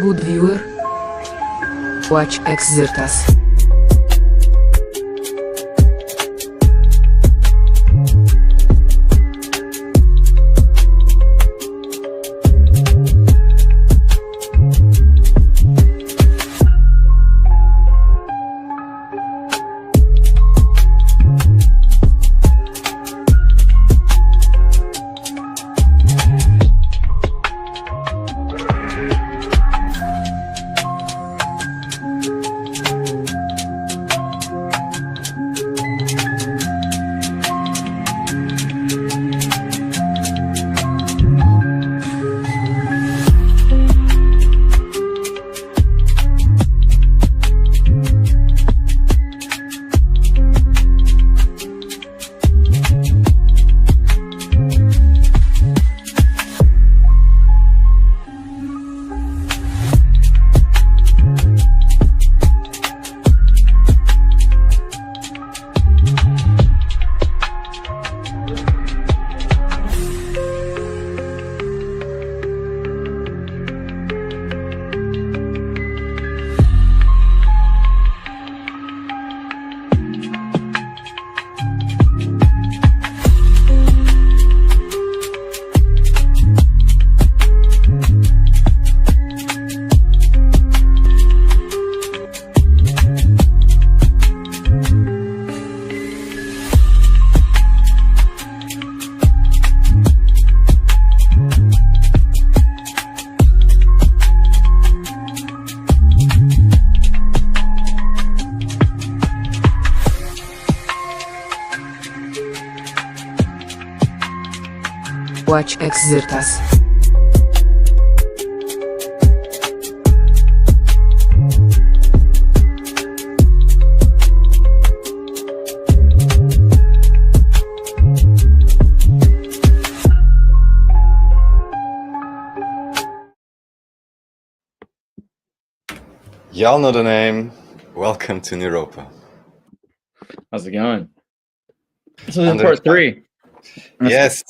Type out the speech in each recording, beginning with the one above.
Good viewer. Watch Xirtus. Watch Xirtus. Y'all know the name. Welcome to NEUROPA. How's it going? So this is part 3. Yes.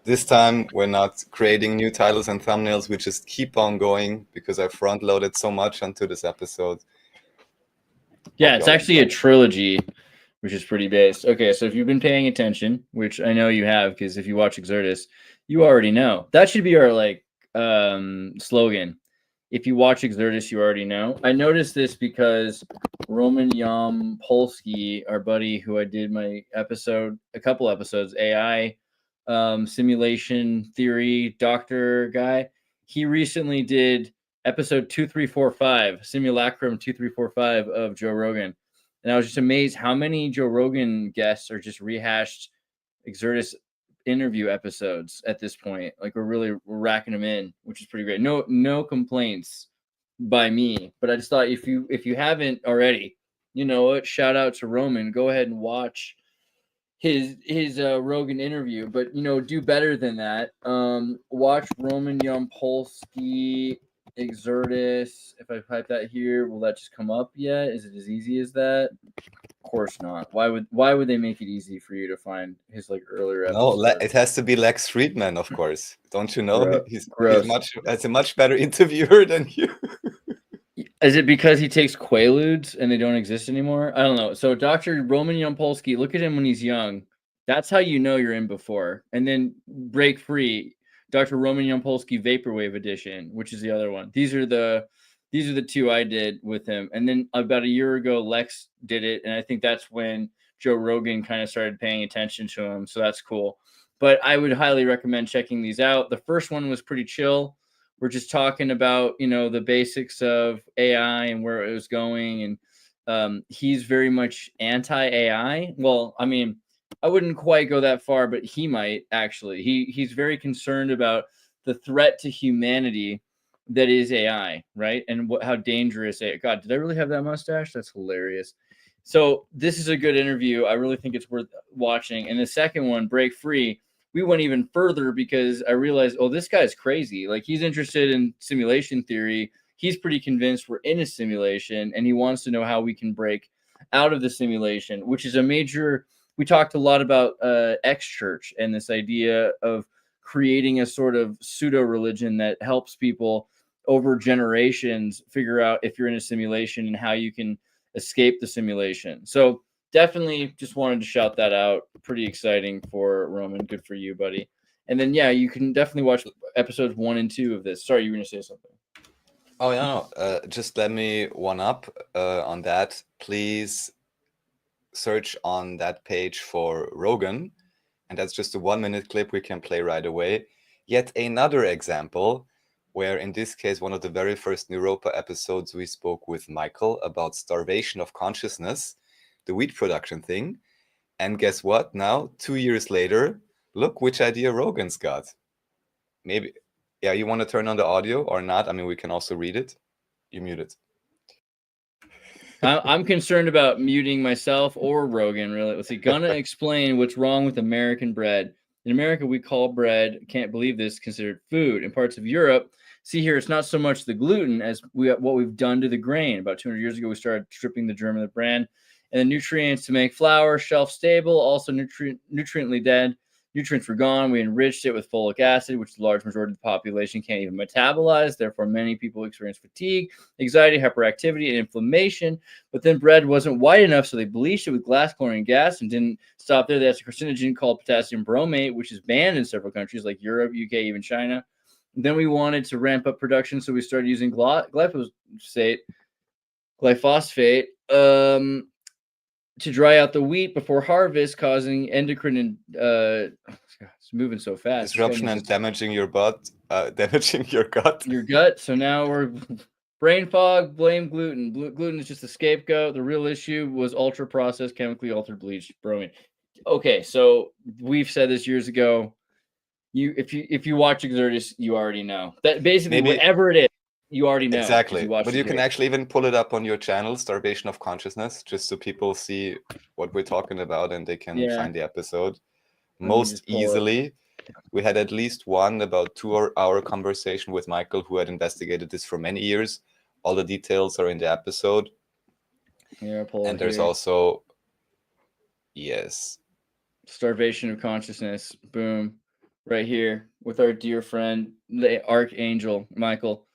This time we're not creating new titles and thumbnails. We just keep on going because I front loaded so much onto this episode. Yeah, it's actually a trilogy, which is pretty based. Okay, so if you've been paying attention, which I know you have, because if you watch Xirtus, you already know. That should be our slogan. If you watch Xirtus, you already know. I noticed this because Roman Yampolsky, our buddy who I did my episode, a couple episodes, AI simulation theory doctor guy, he recently did episode 2345, simulacrum 2345 of Joe Rogan, and I was just amazed how many Joe Rogan guests are just rehashed Xirtus interview episodes at this point. Like we're racking them in, which is pretty great. No complaints by me, but I just thought if you haven't already, you know what, shout out to Roman, go ahead and watch his Rogan interview, but do better than that. Watch Roman Yampolsky Xirtus. If I type that here, will that just come up yet? Is it as easy as that? Of course not. Why would they make it easy for you to find his earlier episodes? No, it has to be Lex Friedman, of course. Don't you know? He's a much better interviewer than you. Is it because he takes Quaaludes and they don't exist anymore? I don't know. So Dr. Roman Yampolsky, look at him when he's young. That's how you know you're in before. And then Break Free, Dr. Roman Yampolsky Vaporwave Edition, which is the other one. These are the two I did with him. And then about a year ago, Lex did it. And I think that's when Joe Rogan kind of started paying attention to him. So that's cool. But I would highly recommend checking these out. The first one was pretty chill. We're just talking about, the basics of AI and where it was going. And he's very much anti-AI. Well, I mean, I wouldn't quite go that far, but he might actually. He's very concerned about the threat to humanity that is AI, right? And how dangerous AI. God, did I really have that mustache? That's hilarious. So this is a good interview. I really think it's worth watching. And the second one, Break Free, we went even further because I realized, this guy's crazy. Like, he's interested in simulation theory. He's pretty convinced we're in a simulation, and he wants to know how we can break out of the simulation, which is a major. We talked a lot about X Church and this idea of creating a sort of pseudo religion that helps people over generations figure out if you're in a simulation and how you can escape the simulation. So definitely just wanted to shout that out. Pretty exciting for Roman. Good for you, buddy. And then, yeah, you can definitely watch episodes 1 and 2 of this. Sorry, you were going to say something. Oh, no. Just let me one up on that. Please search on that page for Rogan. And that's just a 1-minute clip we can play right away. Yet another example where, in this case, one of the very first NEUROPA episodes, we spoke with Michael about starvation of consciousness, the wheat production thing. And guess what? Now, 2 years later, look which idea Rogan's got. Maybe, yeah, you want to turn on the audio or not? I mean, we can also read it. You mute it. I'm concerned about muting myself or Rogan, really. Let's see. Gonna explain what's wrong with American bread. In America, we call bread, can't believe this, considered food. In parts of Europe, see here, it's not so much the gluten as what we've done to the grain. About 200 years ago, we started stripping the germ of the bran and the nutrients to make flour shelf stable, also nutriently dead. Nutrients were gone. We enriched it with folic acid, which the large majority of the population can't even metabolize. Therefore, many people experience fatigue, anxiety, hyperactivity, and inflammation. But then bread wasn't white enough, so they bleached it with glass chlorine gas and didn't stop there. They had a carcinogen called potassium bromate, which is banned in several countries like Europe, UK, even China. And then we wanted to ramp up production, so we started using glyphosate to dry out the wheat before harvest, causing endocrine and it's moving so fast. Disruption and damaging your butt, damaging your gut. Your gut. So now we're brain fog. Blame gluten. Gluten is just a scapegoat. The real issue was ultra processed, chemically altered bleached bromine. Okay, so we've said this years ago. If you watch Xirtus, you already know that basically whatever it is, you already know. Exactly. But you can actually even pull it up on your channel, Starvation of Consciousness, just so people see what we're talking about and they can find the episode most easily. We had at least one about 2-hour conversation with Michael, who had investigated this for many years. All the details are in the episode. And there's also, Starvation of Consciousness. Boom. Right here with our dear friend, the Archangel, Michael.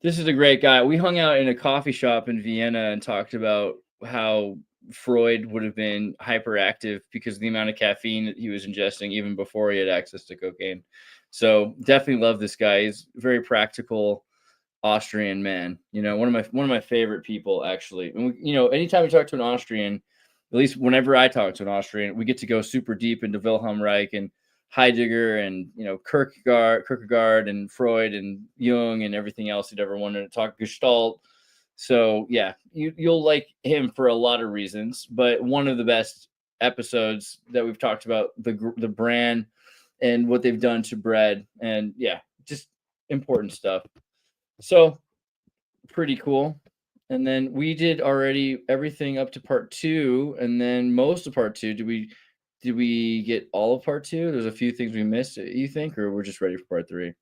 This is a great guy. We hung out in a coffee shop in Vienna and talked about how Freud would have been hyperactive because of the amount of caffeine that he was ingesting even before he had access to cocaine. So definitely love this guy. He's a very practical Austrian man. You know, one of my favorite people, actually. And anytime we talk to an Austrian, at least whenever I talk to an Austrian, we get to go super deep into Wilhelm Reich and Heidegger and Kierkegaard and Freud and Jung and everything else he'd ever wanted to talk Gestalt. So yeah, you'll like him for a lot of reasons. But one of the best episodes that we've talked about the brand and what they've done to bread, and yeah, just important stuff. So pretty cool. And then we did already everything up to part 2, and then most of part 2. Did we get all of part 2? There's a few things we missed, you think, or we're just ready for part 3?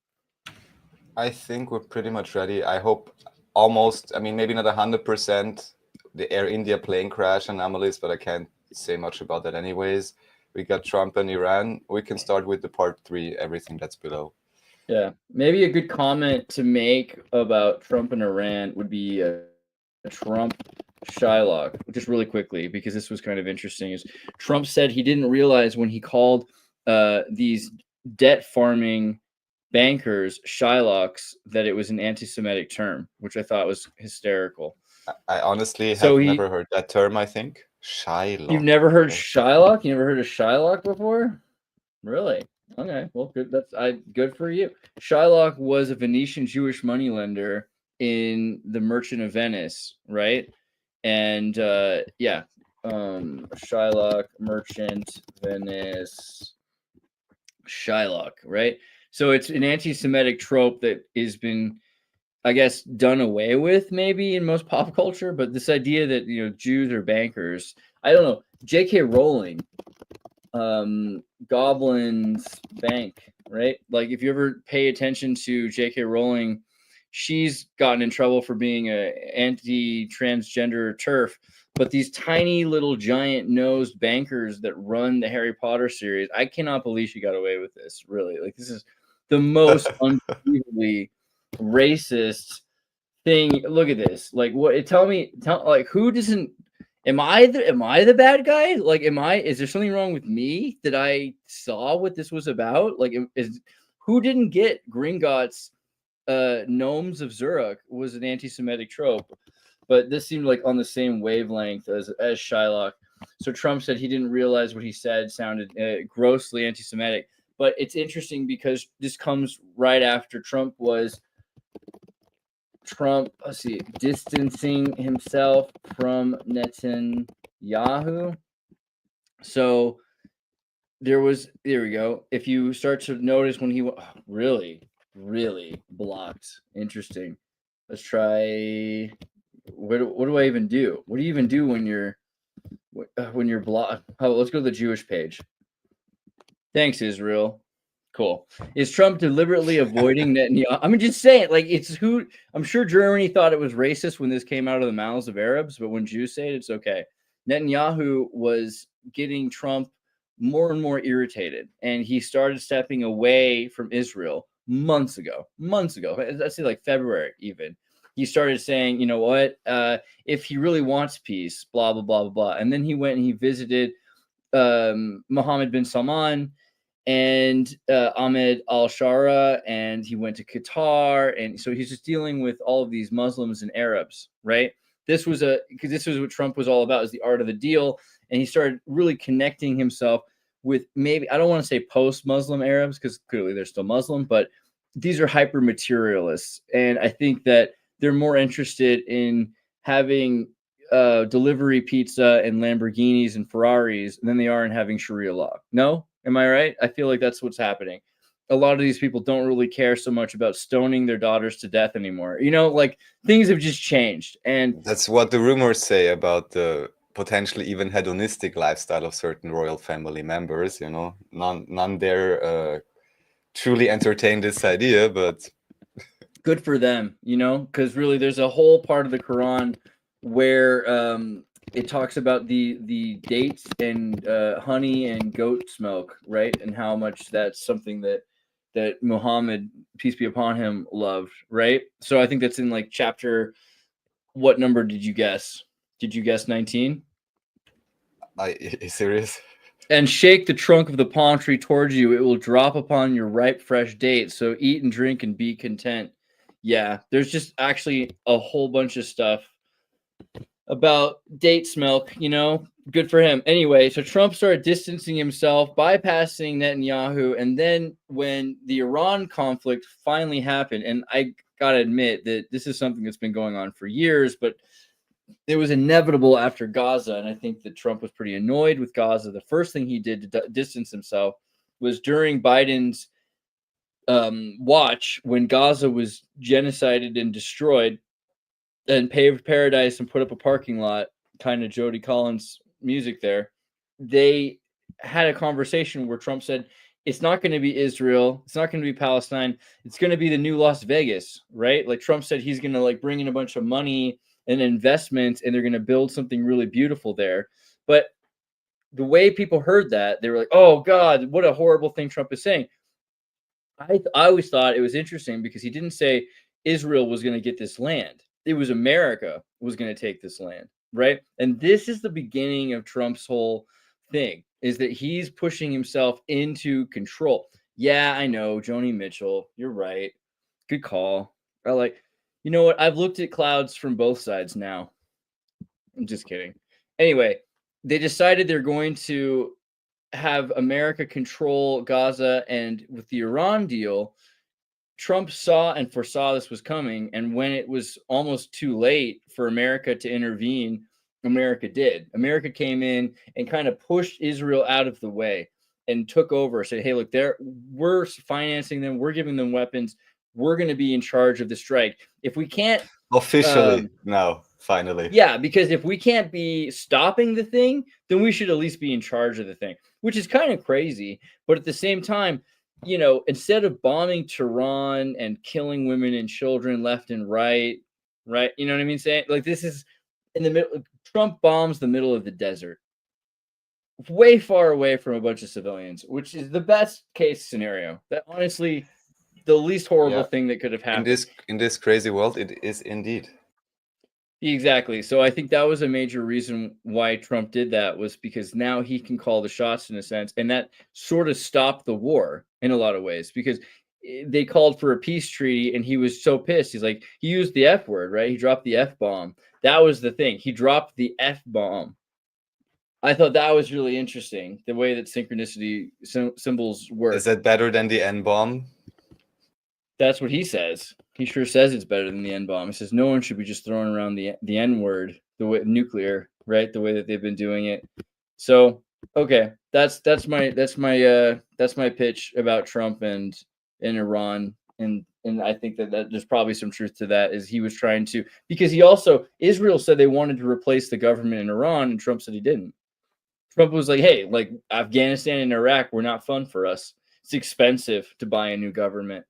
I think we're pretty much ready. I hope almost, I mean, maybe not 100% the Air India plane crash anomalies, but I can't say much about that anyways. We got Trump and Iran. We can start with the part 3, everything that's below. Yeah, maybe a good comment to make about Trump and Iran would be Trump Shylock, just really quickly, because this was kind of interesting. Is Trump said he didn't realize when he called these debt farming bankers Shylocks that it was an anti-Semitic term, which I thought was hysterical. I honestly have never heard that term. I think Shylock. You've never heard Shylock? You never heard of Shylock before? Really? Okay, well, good. Good for you. Shylock was a Venetian Jewish moneylender in The Merchant of Venice, right? And Shylock, Merchant, Venice, Shylock, right? So it's an anti-Semitic trope that has been, I guess, done away with maybe in most pop culture. But this idea that Jews are bankers, I don't know. J.K. Rowling, Goblin's Bank, right? Like if you ever pay attention to J.K. Rowling, she's gotten in trouble for being a anti-transgender TERF, but these tiny little giant nosed bankers that run the Harry Potter series, I cannot believe she got away with this. Really, like this is the most unbelievably racist thing. Look at this. Like, what? Tell like, who doesn't? Am I the bad guy? Like, is there something wrong with me that I saw what this was about? Like, who didn't get Gringotts? Gnomes of Zurich was an anti-Semitic trope, but this seemed like on the same wavelength as Shylock. So Trump said he didn't realize what he said sounded grossly anti-Semitic. But it's interesting because this comes right after Trump, let's see, distancing himself from Netanyahu. So there we go. If you start to notice when he really blocked. Interesting. Let's try. What do I even do? What do you even do when you're blocked? Oh, let's go to the Jewish page. Thanks, Israel. Cool. Is Trump deliberately avoiding Netanyahu? I mean, just saying, like, it's who. I'm sure Germany thought it was racist when this came out of the mouths of Arabs, but when Jews say it, it's okay. Netanyahu was getting Trump more and more irritated, and he started stepping away from Israel months ago. Let's say like February even. He started saying, you know what, if he really wants peace, blah, blah, blah, blah, blah. And then he went and he visited Mohammed bin Salman and Ahmed al-Shara, and he went to Qatar. And so he's just dealing with all of these Muslims and Arabs, right? This was what Trump was all about, is the art of the deal. And he started really connecting himself with, maybe, I don't want to say post-Muslim Arabs, because clearly they're still Muslim, but these are hyper-materialists. And I think that they're more interested in having delivery pizza and Lamborghinis and Ferraris than they are in having Sharia law. No? Am I right? I feel like that's what's happening. A lot of these people don't really care so much about stoning their daughters to death anymore. You know, like, things have just changed. And that's what the rumors say about the potentially even hedonistic lifestyle of certain royal family members. You know, none dare truly entertain this idea, but good for them, you know, because really there's a whole part of the Quran where it talks about the dates and honey and goat smoke, right? And how much that's something that Muhammad, peace be upon him, loved, right? So I think that's in like chapter, what number did you guess? Did you guess 19? Are you serious? And shake the trunk of the palm tree towards you. It will drop upon your ripe, fresh dates. So eat and drink and be content. Yeah, there's just actually a whole bunch of stuff about dates milk, you know, good for him. Anyway, so Trump started distancing himself, bypassing Netanyahu. And then when the Iran conflict finally happened, and I got to admit that this is something that's been going on for years, but it was inevitable after Gaza. And I think that Trump was pretty annoyed with Gaza. The first thing he did to distance himself was during Biden's watch, when Gaza was genocided and destroyed and paved paradise and put up a parking lot, kind of Jody Collins music there. They had a conversation where Trump said, it's not going to be Israel. It's not going to be Palestine. It's going to be the new Las Vegas, right? Like, Trump said he's going to like bring in a bunch of money and investments, and they're going to build something really beautiful there. But the way people heard that, they were like, oh God, what a horrible thing Trump is saying. I always thought it was interesting because he didn't say Israel was going to get this land. It was America was going to take this land, right? And this is the beginning of Trump's whole thing, is that he's pushing himself into control. Yeah, I know, Joni Mitchell, you're right. Good call. I like, you know what? I've looked at clouds from both sides now. I'm just kidding. Anyway, they decided they're going to have America control Gaza, and with the Iran deal, Trump saw and foresaw this was coming, and when it was almost too late for America to intervene, America did. America came in and kind of pushed Israel out of the way and took over, said, hey, look, we're financing them, we're giving them weapons, we're going to be in charge of the strike. If we can't officially now, finally. Yeah, because if we can't be stopping the thing, then we should at least be in charge of the thing, which is kind of crazy. But at the same time, you know, instead of bombing Tehran and killing women and children left and right, you know what I mean? Saying, like, this is in the middle. Trump bombs the middle of the desert, way far away from a bunch of civilians, which is the best case scenario. That honestly, the least horrible Yeah. thing that could have happened. In this crazy world, it is indeed. Exactly. So I think that was a major reason why Trump did that, was because now he can call the shots in a sense, and that sort of stopped the war in a lot of ways, because they called for a peace treaty and he was so pissed. He's like, he used the F word, right? He dropped the F bomb. That was the thing. He dropped the F bomb. I thought that was really interesting, the way that synchronicity symbols work. Is that better than the N bomb? That's what he says. He sure says it's better than the N bomb. He says no one should be just throwing around the N word, the way nuclear, right? The way that they've been doing it. So okay, that's my pitch about Trump and Iran, and I think that there's probably some truth to that. Is he was trying to, because he also, Israel said they wanted to replace the government in Iran, and Trump said he didn't. Trump was like, hey, like Afghanistan and Iraq were not fun for us. It's expensive to buy a new government.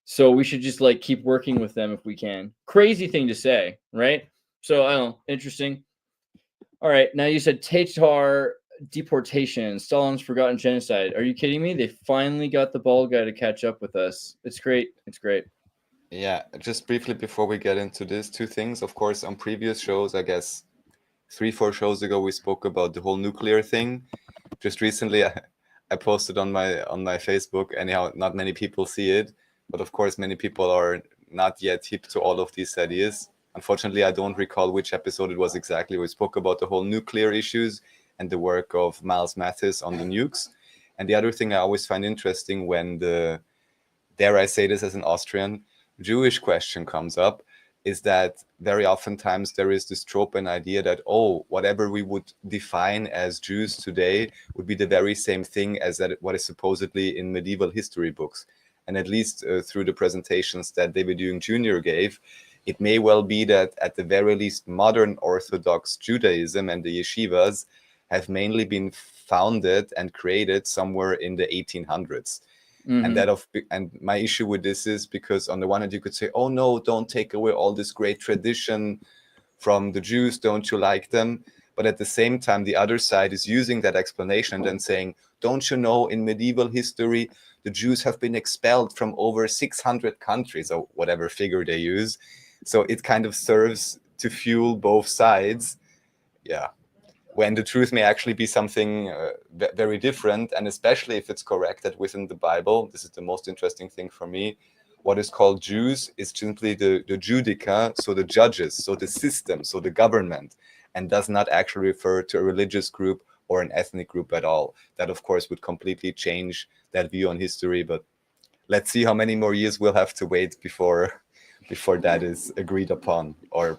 So we should just like keep working with them if we can. Crazy thing to say, right? So I don't know, interesting. All right, now you said Tatar deportation, Stalin's forgotten genocide. Are you kidding me? They finally got the bald guy to catch up with us. It's great. It's great. Yeah, just briefly before we get into this, two things. Of course, on previous shows, I guess 3-4 shows ago, we spoke about the whole nuclear thing. Just recently, I posted on my Facebook. Anyhow, not many people see it. But of course, many people are not yet hip to all of these ideas. Unfortunately, I don't recall which episode it was exactly. We spoke about the whole nuclear issues and the work of Miles Mathis on the nukes. And the other thing I always find interesting when the, dare I say this as an Austrian, Jewish question comes up, is that very oftentimes there is this trope and idea that, oh, whatever we would define as Jews today would be the very same thing as that what is supposedly in medieval history books. And at least through the presentations that David Jung Jr. gave, it may well be that at the very least modern Orthodox Judaism and the yeshivas have mainly been founded and created somewhere in the 1800s. Mm-hmm. And my issue with this is because on the one hand you could say, oh no, don't take away all this great tradition from the Jews, don't you like them? But at the same time, the other side is using that explanation and then saying, don't you know, in medieval history, the Jews have been expelled from over 600 countries, or whatever figure they use. So it kind of serves to fuel both sides. Yeah. When the truth may actually be something very different. And especially if it's correct that within the Bible, this is the most interesting thing for me, what is called Jews is simply the Judica, so the judges, so the system, so the government, and does not actually refer to a religious group or an ethnic group at all. That, of course, would completely change that view on history. But let's see how many more years we'll have to wait before that is agreed upon or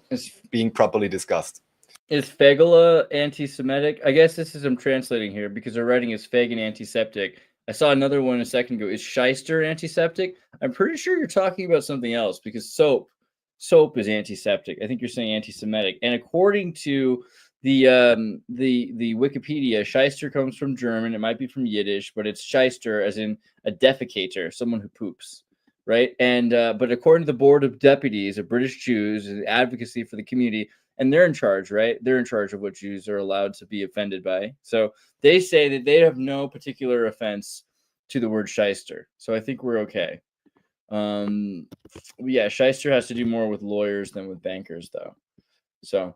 being properly discussed. Is Fegula anti-Semitic? I guess this is, I'm translating here because they're writing is Fag and antiseptic. I saw another one a second ago. Is Shyster antiseptic? I'm pretty sure you're talking about something else, because soap is antiseptic. I think you're saying anti-Semitic. And according to the Wikipedia, Shyster comes from German. It might be from Yiddish, but it's Shyster as in a defecator, someone who poops, right? And but according to the Board of Deputies of British Jews, advocacy for the community, and they're in charge, right? They're in charge of what Jews are allowed to be offended by. So they say that they have no particular offense to the word shyster. So I think we're okay. Yeah, shyster has to do more with lawyers than with bankers, though. So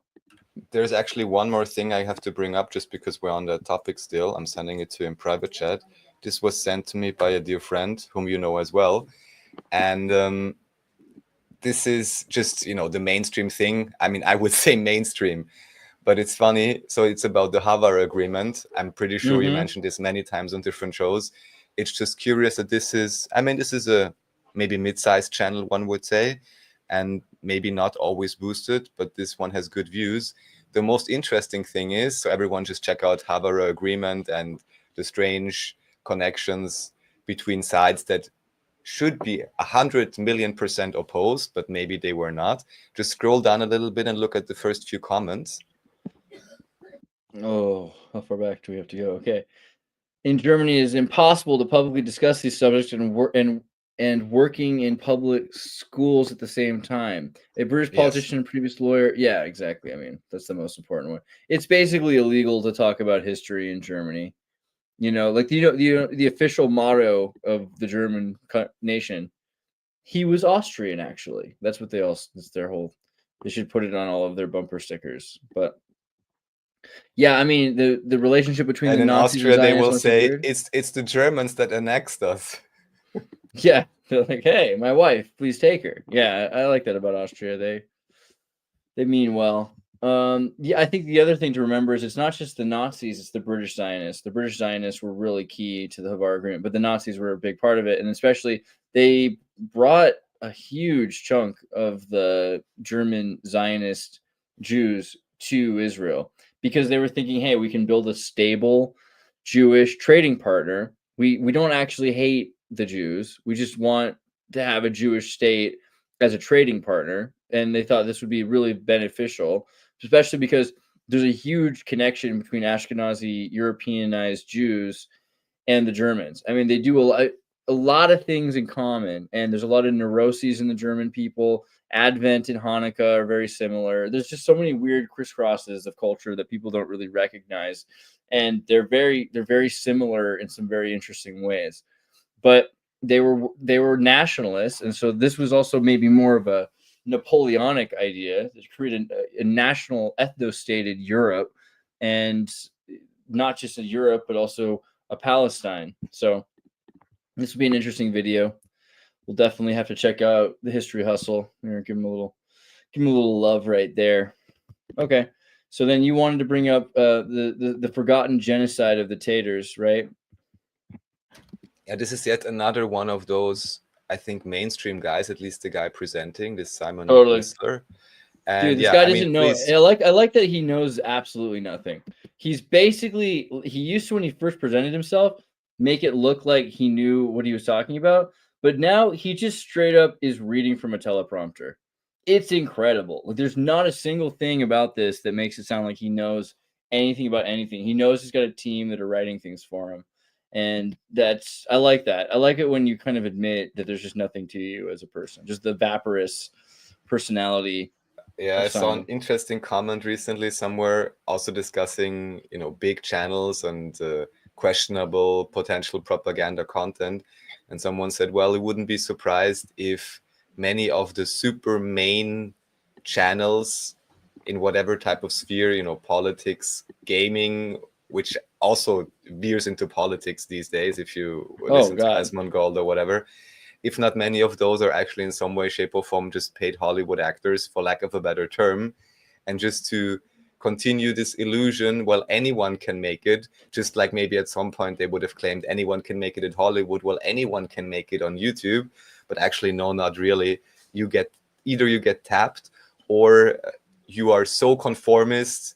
there's actually one more thing I have to bring up just because we're on that topic still. I'm sending it to you in private chat. This was sent to me by a dear friend whom you know as well. And this is just, the mainstream thing. I mean, I would say mainstream, but it's funny. So it's about the Havar agreement. I'm pretty sure you mentioned this many times on different shows. It's just curious that this is a maybe mid-sized channel, one would say, and maybe not always boosted, but this one has good views. The most interesting thing is, so everyone just check out Havar agreement and the strange connections between sides that should be 100 million% opposed, but maybe they were not. Just scroll down a little bit and look at the first few comments. Oh, how far back do we have to go? Okay. In Germany, it is impossible to publicly discuss these subjects and working in public schools at the same time. A British politician and previous lawyer. Yeah, exactly. I mean, that's the most important one. It's basically illegal to talk about history in Germany. Like the official motto of the German nation He was Austrian, actually. That's what that's their whole. They should put it on all of their bumper stickers. But yeah, I mean the relationship between And the in Nazis and Austria, they will Zionists must be say weird. it's the Germans that annexed us. Yeah, they're like, hey, my wife, please take her. Yeah, I like that about Austria. They mean well. Yeah, I think the other thing to remember is it's not just the Nazis, it's the British Zionists. The British Zionists were really key to the Havar Agreement, but the Nazis were a big part of it. And especially they brought a huge chunk of the German Zionist Jews to Israel because they were thinking, hey, we can build a stable Jewish trading partner. We don't actually hate the Jews. We just want to have a Jewish state as a trading partner. And they thought this would be really beneficial, especially because there's a huge connection between Ashkenazi Europeanized Jews and the Germans. I mean, they do a lot of things in common, and there's a lot of neuroses in the German people. Advent and Hanukkah are very similar. There's just so many weird crisscrosses of culture that people don't really recognize, and they're very similar in some very interesting ways. But they were nationalists, and so this was also maybe more of a Napoleonic idea to create a national ethno-stated Europe, and not just a Europe, but also a Palestine. So this will be an interesting video. We'll definitely have to check out the History Hustle. Give him a little love right there. Okay, so then you wanted to bring up the forgotten genocide of the Tatars, right? Yeah, this is yet another one of those, I think, mainstream guys, at least the guy presenting, this Simon Whistler. And dude, this guy doesn't know. I like that he knows absolutely nothing. He's basically, he used to, when he first presented himself, make it look like he knew what he was talking about, but now he just straight up is reading from a teleprompter. It's incredible. Like, there's not a single thing about this that makes it sound like he knows anything about anything. He knows he's got a team that are writing things for him. And I like that. I like it when you kind of admit that there's just nothing to you as a person, just the vaporous personality. Yeah, I saw an interesting comment recently somewhere also discussing, big channels and questionable potential propaganda content. And someone said, well, he wouldn't be surprised if many of the super main channels in whatever type of sphere, politics, gaming, which also veers into politics these days, if you listen to Asmongold or whatever, if not many of those are actually in some way, shape or form just paid Hollywood actors, for lack of a better term, and just to continue this illusion, well, anyone can make it, just like maybe at some point they would have claimed anyone can make it at Hollywood, well, anyone can make it on YouTube, but actually, no, not really. Either you get tapped, or you are so conformist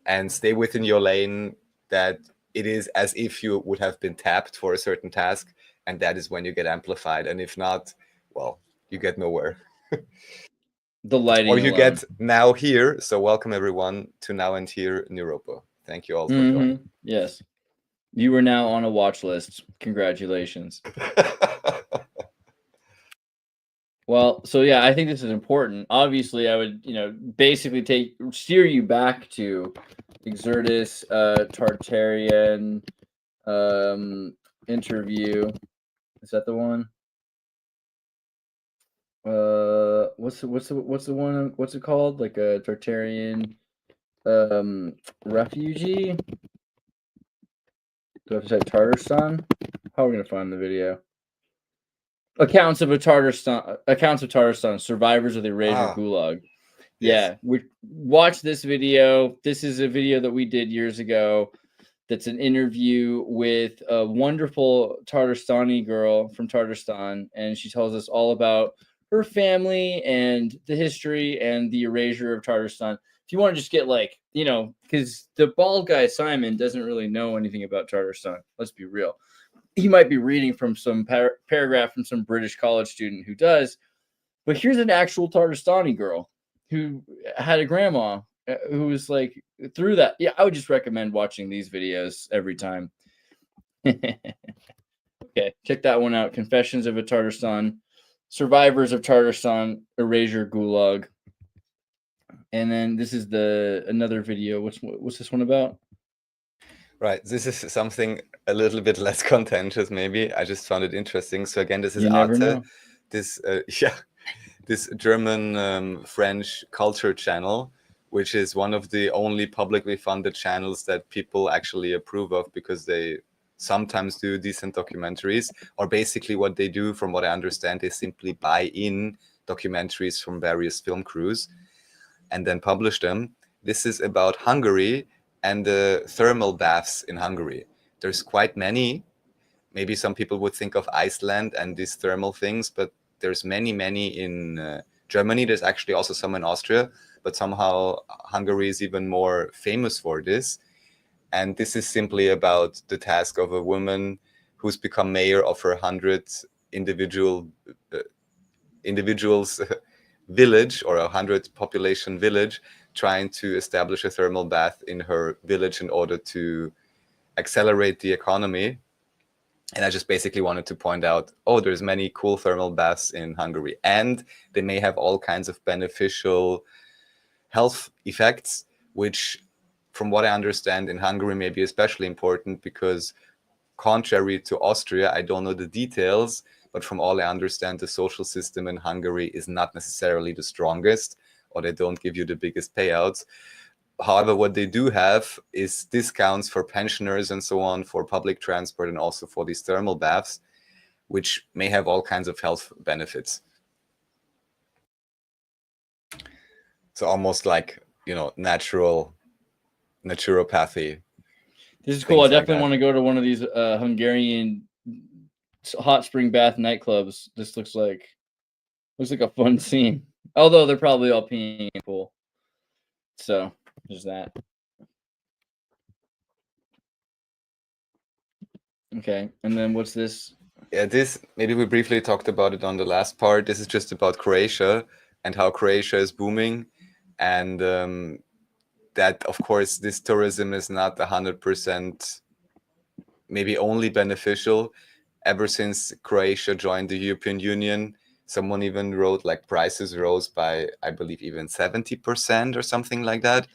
and stay within your lane that it is as if you would have been tapped for a certain task, and that is when you get amplified. And if not, well, you get nowhere. The lighting, or you get now here. So welcome everyone to Now and Here NEUROPA. Thank you all for joining. Yes, you are now on a watch list. Congratulations. Well, so yeah, I think this is important. Obviously, I would, basically steer you back to Xirtus, Tartarian interview. Is that the one? What's the one? What's it called? Like a Tartarian refugee? Do I have to say Tatarstan? How are we gonna find the video? Accounts of Tatarstan, survivors of the Erasure Gulag. Yes. Yeah, we watch this video. This is a video that we did years ago. That's an interview with a wonderful Tatarstani girl from Tatarstan, and she tells us all about her family and the history and the erasure of Tatarstan. If you want to just get because the bald guy Simon doesn't really know anything about Tatarstan. Let's be real. He might be reading from some paragraph from some British college student who does, but here's an actual Tatarstani girl who had a grandma who was like through that. Yeah, I would just recommend watching these videos every time. Okay, check that one out. Confessions of a Tatarstan, survivors of Tatarstan, erasure gulag. And then this is another video. What's this one about? Right, this is something a little bit less contentious, maybe. I just found it interesting. So again, this is Arte this this German French culture channel, which is one of the only publicly funded channels that people actually approve of, because they sometimes do decent documentaries, or basically what they do, from what I understand, is simply buy in documentaries from various film crews and then publish them. This is about Hungary and the thermal baths in Hungary. There's quite many. Maybe some people would think of Iceland and these thermal things, but there's many in Germany. There's actually also some in Austria, but somehow Hungary is even more famous for this. And this is simply about the task of a woman who's become mayor of her 100 individuals village, or 100 population village, trying to establish a thermal bath in her village in order to accelerate the economy. And I just basically wanted to point out, oh, there's many cool thermal baths in Hungary, and they may have all kinds of beneficial health effects, which, from what I understand, in Hungary may be especially important because, contrary to Austria, I don't know the details, but from all I understand, the social system in Hungary is not necessarily the strongest, or they don't give you the biggest payouts. However, what they do have is discounts for pensioners and so on, for public transport, and also for these thermal baths, which may have all kinds of health benefits. So almost like, naturopathy. This is cool. I things like definitely that. want to go to one of these Hungarian hot spring bath nightclubs. This looks like a fun scene. Although they're probably all peeing in the pool. So there's that. Okay, and then what's this? Yeah, this, maybe we briefly talked about it on the last part. This is just about Croatia and how Croatia is booming, and that, of course, this tourism is not 100% maybe only beneficial. Ever since Croatia joined the European Union, someone even wrote like prices rose by, I believe, even 70% or something like that.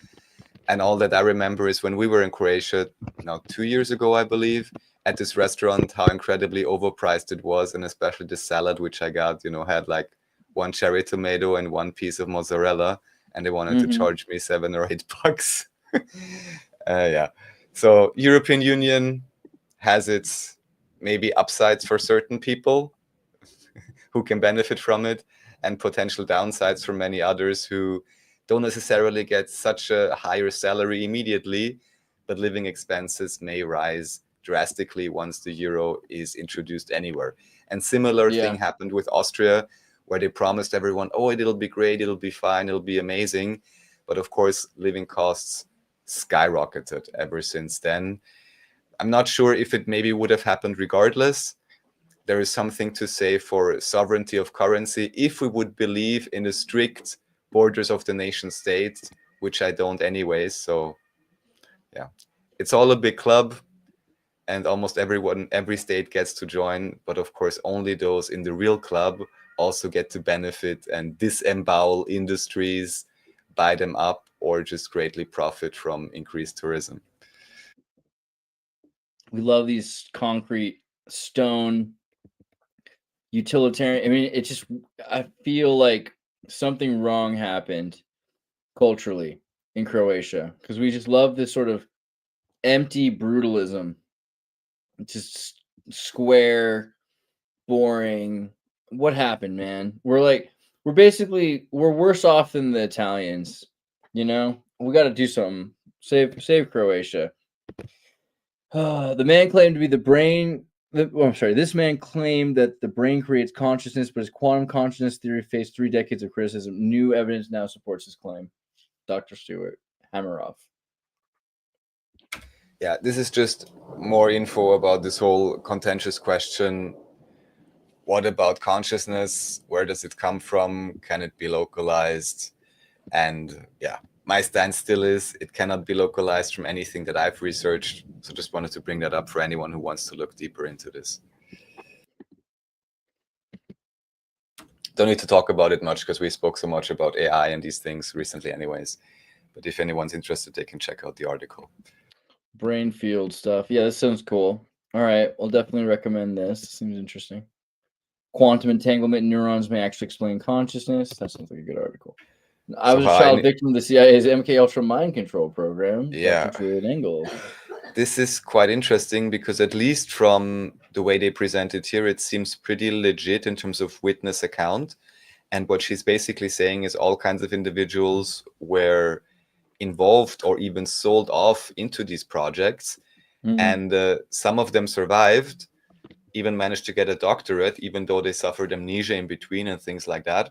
And all that I remember is when we were in Croatia, now 2 years ago, I believe, at this restaurant, how incredibly overpriced it was. And especially the salad, which I got, had like one cherry tomato and one piece of mozzarella. And they wanted to charge me $7 or $8. Yeah. So European Union has its maybe upsides for certain people who can benefit from it, and potential downsides for many others who don't necessarily get such a higher salary immediately, but living expenses may rise drastically once the euro is introduced anywhere. And similar thing happened with Austria, where they promised everyone, oh, it'll be great, it'll be fine, it'll be amazing. But of course, living costs skyrocketed ever since then. I'm not sure if it maybe would have happened regardless. There is something to say for sovereignty of currency if we would believe in the strict borders of the nation state, which I don't anyways. So yeah, it's all a big club, and almost every state gets to join. But of course, only those in the real club also get to benefit and disembowel industries, buy them up, or just greatly profit from increased tourism. We love these concrete stone utilitarian. I mean, I feel like something wrong happened culturally in Croatia, because we just love this sort of empty brutalism. Just square, boring. What happened, man? We're worse off than the Italians. We got to do something. Save Croatia. The man claimed to be the brain. This man claimed that the brain creates consciousness, but his quantum consciousness theory faced 3 decades of criticism. New evidence now supports his claim. Dr. Stuart Hammeroff. Yeah, this is just more info about this whole contentious question. What about consciousness? Where does it come from? Can it be localized? And yeah, my stance still is it cannot be localized from anything that I've researched. So just wanted to bring that up for anyone who wants to look deeper into this. Don't need to talk about it much because we spoke so much about AI and these things recently anyways. But if anyone's interested, they can check out the article. Brain field stuff. Yeah, this sounds cool. All right, we'll definitely recommend this. Seems interesting. quantum entanglement in neurons may actually explain consciousness. That sounds like a good article. I So was a how child victim of the CIA's MK Ultra mind control program. Yeah. Dr. Julian Engel. This is quite interesting because at least from the way they present it here, it seems pretty legit in terms of witness account. And what she's basically saying is all kinds of individuals were involved or even sold off into these projects. And some of them survived, even managed to get a doctorate, even though they suffered amnesia in between and things like that.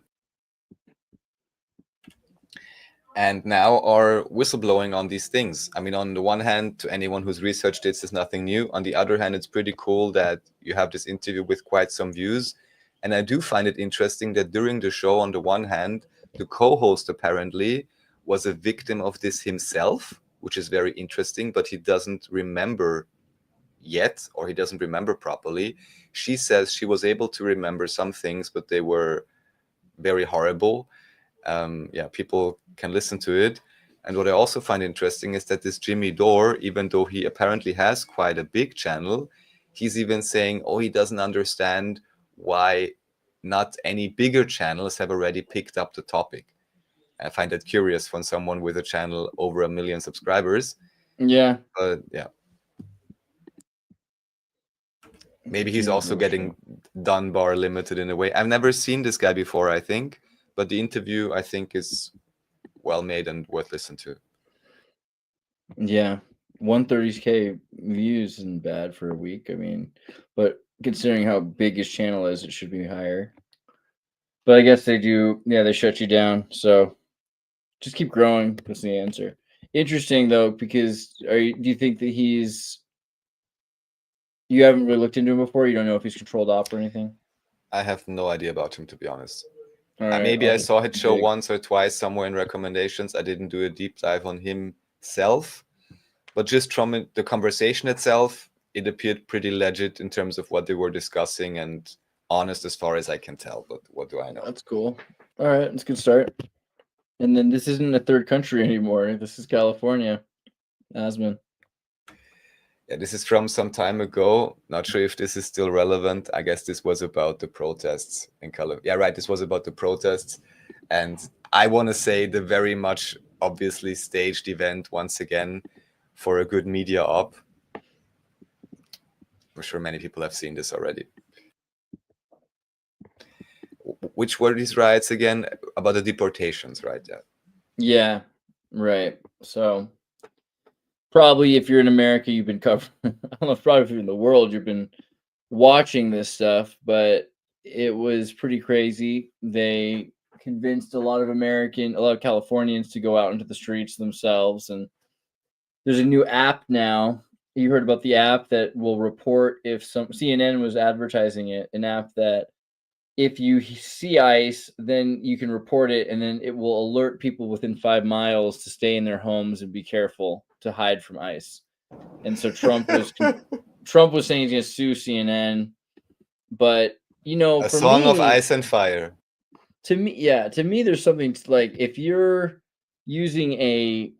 And now are whistleblowing on these things. I mean, on the one hand, to anyone who's researched this is nothing new. On the other hand, it's pretty cool that you have this interview with quite some views. And I do find it interesting that during the show, on the one hand, the co-host apparently was a victim of this himself, which is very interesting, but he doesn't remember yet, or he doesn't remember properly. She says she was able to remember some things, but they were very horrible. Yeah, people can listen to it. And what I also find interesting is that this Jimmy Dore, even though he apparently has quite a big channel, he's even saying, oh, he doesn't understand why not any bigger channels have already picked up the topic. I find that curious from someone with a channel over 1 million subscribers. Yeah. But yeah. Maybe he's also getting Dunbar limited in a way. I've never seen this guy before, I think. But the interview, I think, is well made and worth listening to. Yeah. 130K views isn't bad for a week. I mean, but considering how big his channel is, it should be higher. But I guess they do. Yeah, they shut you down. So just keep growing. That's the answer. Interesting, though, because do you think that you haven't really looked into him before? You don't know if he's controlled op or anything? I have no idea about him, to be honest. Right, maybe I saw his show once or twice somewhere in recommendations. I didn't do a deep dive on himself, but just from the conversation itself, it appeared pretty legit in terms of what they were discussing and honest as far as I can tell. But what do I know? That's cool. All right, that's a good start. And then this isn't a third country anymore. This is California. Asman. Yeah, this is from some time ago. Not sure if this is still relevant. I guess this was about the protests in California. Yeah, right. This was about the protests. And I want to say the very much obviously staged event once again for a good media op. I'm sure many people have seen this already. Which were these riots again? About the deportations, right? Yeah. Yeah, right. So probably if you're in America, you've been covering, I don't know, probably if you're in the world, you've been watching this stuff, but it was pretty crazy. They convinced a lot of Californians to go out into the streets themselves. And there's a new app now. You heard about the app that will report if CNN was advertising it, an app that if you see ICE, then you can report it, and then it will alert people within 5 miles to stay in their homes and be careful to hide from ICE. And so Trump was saying he's going to sue CNN, but a song of ice and fire. To me, there's something like if you're using a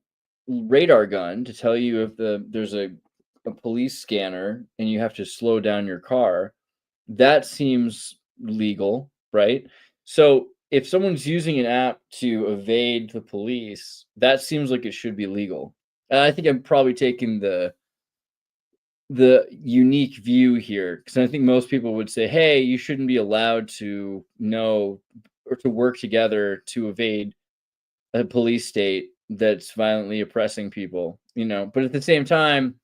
radar gun to tell you if there's a police scanner and you have to slow down your car, that seems legal, right? So if someone's using an app to evade the police, that seems like it should be legal. And I think I'm probably taking the unique view here, because I think most people would say, hey, you shouldn't be allowed to know or to work together to evade a police state that's violently oppressing people, but at the same time,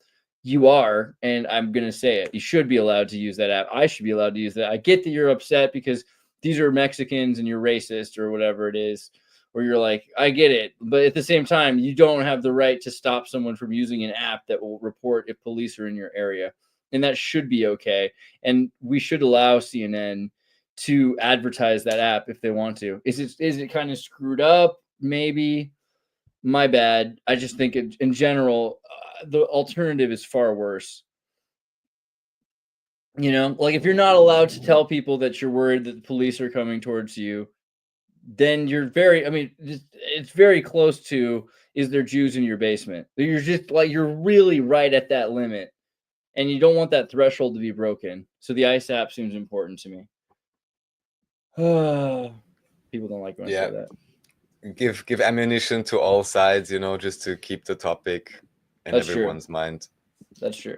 you are, and I'm going to say it, you should be allowed to use that app. I should be allowed to use that. I get that you're upset because these are Mexicans and you're racist or whatever it is, or you're like, I get it. But at the same time, you don't have the right to stop someone from using an app that will report if police are in your area. And that should be okay. And we should allow CNN to advertise that app if they want to. Is it kind of screwed up? Maybe. My bad. I just think in general, the alternative is far worse. Like if you're not allowed to tell people that you're worried that the police are coming towards you, then it's very close to, is there Jews in your basement? You're just like, you're really right at that limit, and you don't want that threshold to be broken. So the ICE app seems important to me. People don't like when I Yeah. say that. Give ammunition to all sides, just to keep the topic in That's true. everyone's mind. That's true.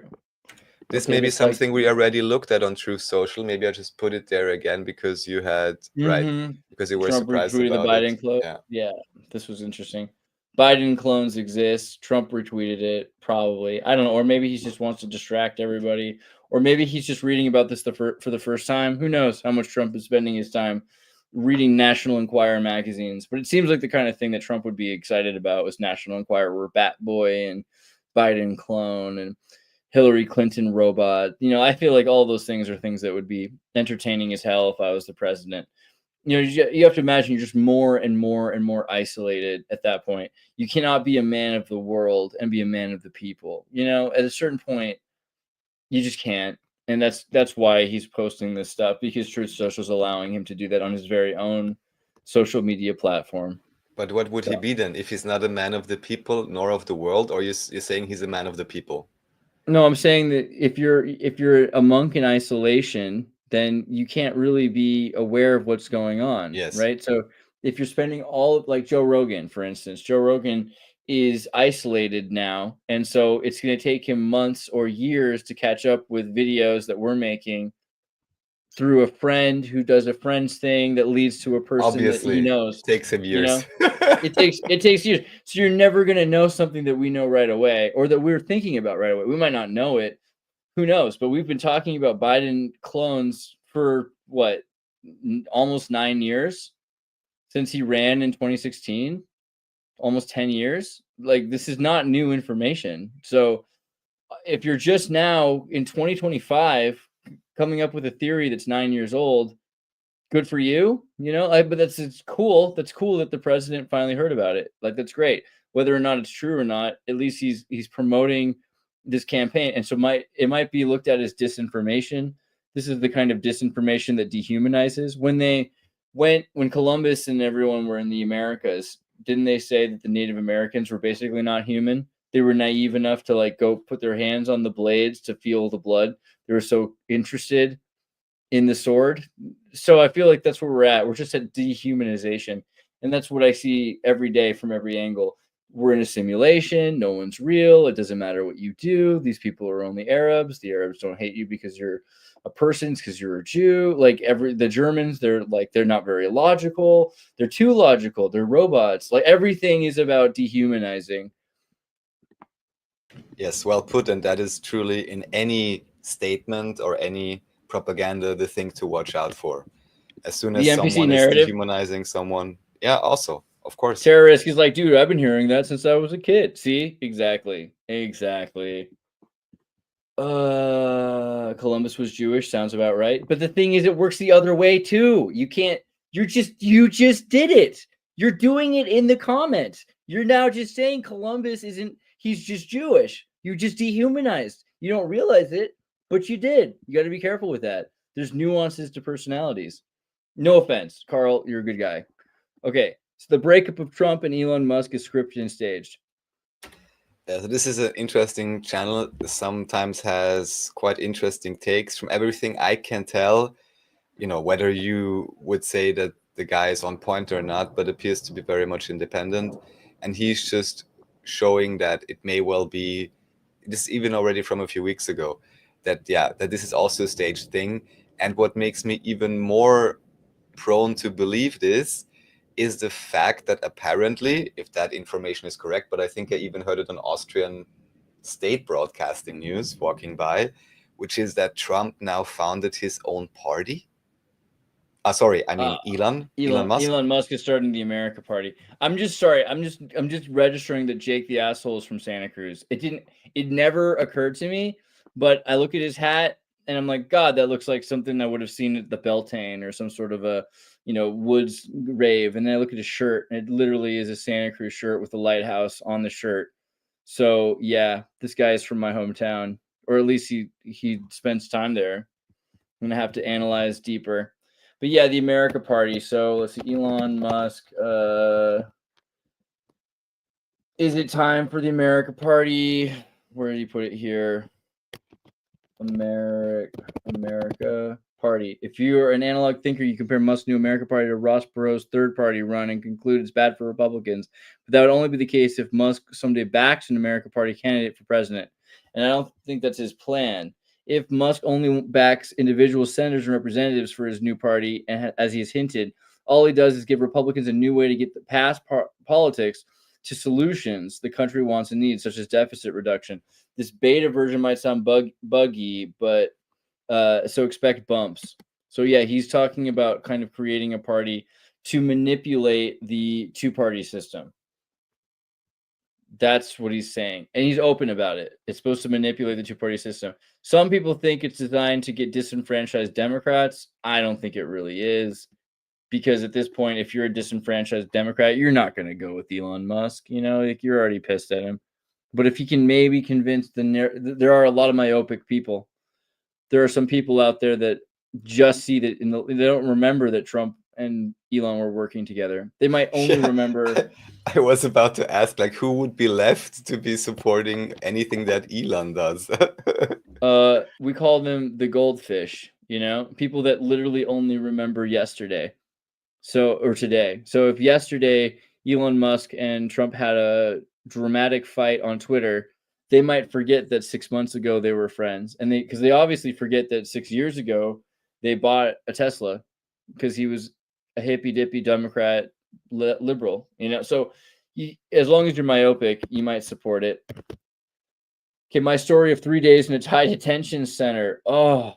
This Okay, may be looks like- something we already looked at on Truth Social. Maybe I just put it there again because you had because you were Trump surprised retweeted about the Biden it. clone. Yeah, this was interesting. Biden clones exist. Trump retweeted it, probably. I don't know. Or maybe he just wants to distract everybody. Or maybe he's just reading about this for the first time. Who knows how much Trump is spending his time reading National Enquirer magazines. But it seems like the kind of thing that Trump would be excited about was National Enquirer, Bat Boy and Biden clone and Hillary Clinton robot. I feel like all those things are things that would be entertaining as hell if I was the president. You have to imagine you're just more and more and more isolated at that point. You cannot be a man of the world and be a man of the people. At a certain point, you just can't. And that's why he's posting this stuff, because Truth Social is allowing him to do that on his very own social media platform. But what would he be then if he's not a man of the people nor of the world? Or you're saying he's a man of the people? No, I'm saying that if you're a monk in isolation, then you can't really be aware of what's going on. Yes. Right. So if you're spending like Joe Rogan, for instance, Joe Rogan is isolated now. And so it's going to take him months or years to catch up with videos that we're making through a friend who does a friend's thing that leads to a person Obviously, that he knows. It takes him years. It takes years. So you're never going to know something that we know right away, or that we're thinking about right away. We might not know it. Who knows? But we've been talking about Biden clones for what, almost 9 years since he ran in 2016, almost 10 years. Like, this is not new information. So if you're just now in 2025 coming up with a theory that's 9 years old, good for you, but it's cool. That's cool that the president finally heard about it. Like, that's great. Whether or not it's true or not, at least he's promoting this campaign. And so it might be looked at as disinformation. This is the kind of disinformation that dehumanizes. When Columbus and everyone were in the Americas, didn't they say that the Native Americans were basically not human? They were naive enough to go put their hands on the blades to feel the blood. They were so interested in the sword. So I feel like that's where we're at. We're just at dehumanization. And that's what I see every day from every angle. We're in a simulation. No one's real. It doesn't matter what you do. These people are only Arabs. The Arabs don't hate you because you're a person, because you're a Jew. The Germans, they're not very logical. They're too logical. They're robots. Everything is about dehumanizing. Yes, well put. And that is truly, in any statement or any propaganda, the thing to watch out for. As soon as someone is dehumanizing someone, also, of course. Terrorist is like, dude, I've been hearing that since I was a kid. See? Exactly. Columbus was Jewish, sounds about right. But the thing is, it works the other way too. You just did it. You're doing it in the comments. You're now just saying Columbus he's just Jewish. You just dehumanized. You don't realize it, but you did. You got to be careful with that. There's nuances to personalities. No offense, Carl, you're a good guy. Okay, so the breakup of Trump and Elon Musk is scripted and staged. Yeah, so this is an interesting channel. Sometimes has quite interesting takes. From everything I can tell, whether you would say that the guy is on point or not, but appears to be very much independent. And he's just showing that it may well be, this even already from a few weeks ago, that this is also a staged thing. And what makes me even more prone to believe this is the fact that apparently, if that information is correct, but I think I even heard it on Austrian state broadcasting news walking by, which is that Trump now founded his own party. Sorry, I mean Elon Musk. Elon Musk is starting the America Party. I'm just sorry. I'm just registering that Jake the asshole is from Santa Cruz. It never occurred to me, but I look at his hat and I'm like, God, that looks like something I would have seen at the Beltane or some sort of a, woods rave. And then I look at his shirt and it literally is a Santa Cruz shirt with a lighthouse on the shirt. So yeah, this guy is from my hometown, or at least he spends time there. I'm gonna have to analyze deeper. But yeah, the America Party. So let's see, Elon Musk. Is it time for the America Party? Where did he put it here? America Party. If you are an analog thinker, you compare Musk's New America Party to Ross Perot's third party run and conclude it's bad for Republicans. But that would only be the case if Musk someday backs an America Party candidate for president. And I don't think that's his plan. If Musk only backs individual senators and representatives for his new party, and as he has hinted, all he does is give Republicans a new way to get past politics to solutions the country wants and needs, such as deficit reduction. This beta version might sound buggy, but so expect bumps. So yeah, he's talking about kind of creating a party to manipulate the two-party system. That's what he's saying. And he's open about it. It's supposed to manipulate the two-party system. Some people think it's designed to get disenfranchised Democrats. I don't think it really is. Because at this point, if you're a disenfranchised Democrat, you're not going to go with Elon Musk. You know, like you're already pissed at him. But if he can maybe convince there are a lot of myopic people. There are some people out there that just see that they don't remember that Trump and Elon were working together. They might only remember. I was about to ask, like, who would be left to be supporting anything that Elon does? We call them the goldfish. You know, people that literally only remember yesterday. Or today. So if yesterday Elon Musk and Trump had a dramatic fight on Twitter, they might forget that 6 months ago they were friends, and because they obviously forget that 6 years ago they bought a Tesla because he was a hippy dippy Democrat liberal. You know, so as long as you're myopic, you might support it. Okay, my story of 3 days in a Thai detention center. Oh.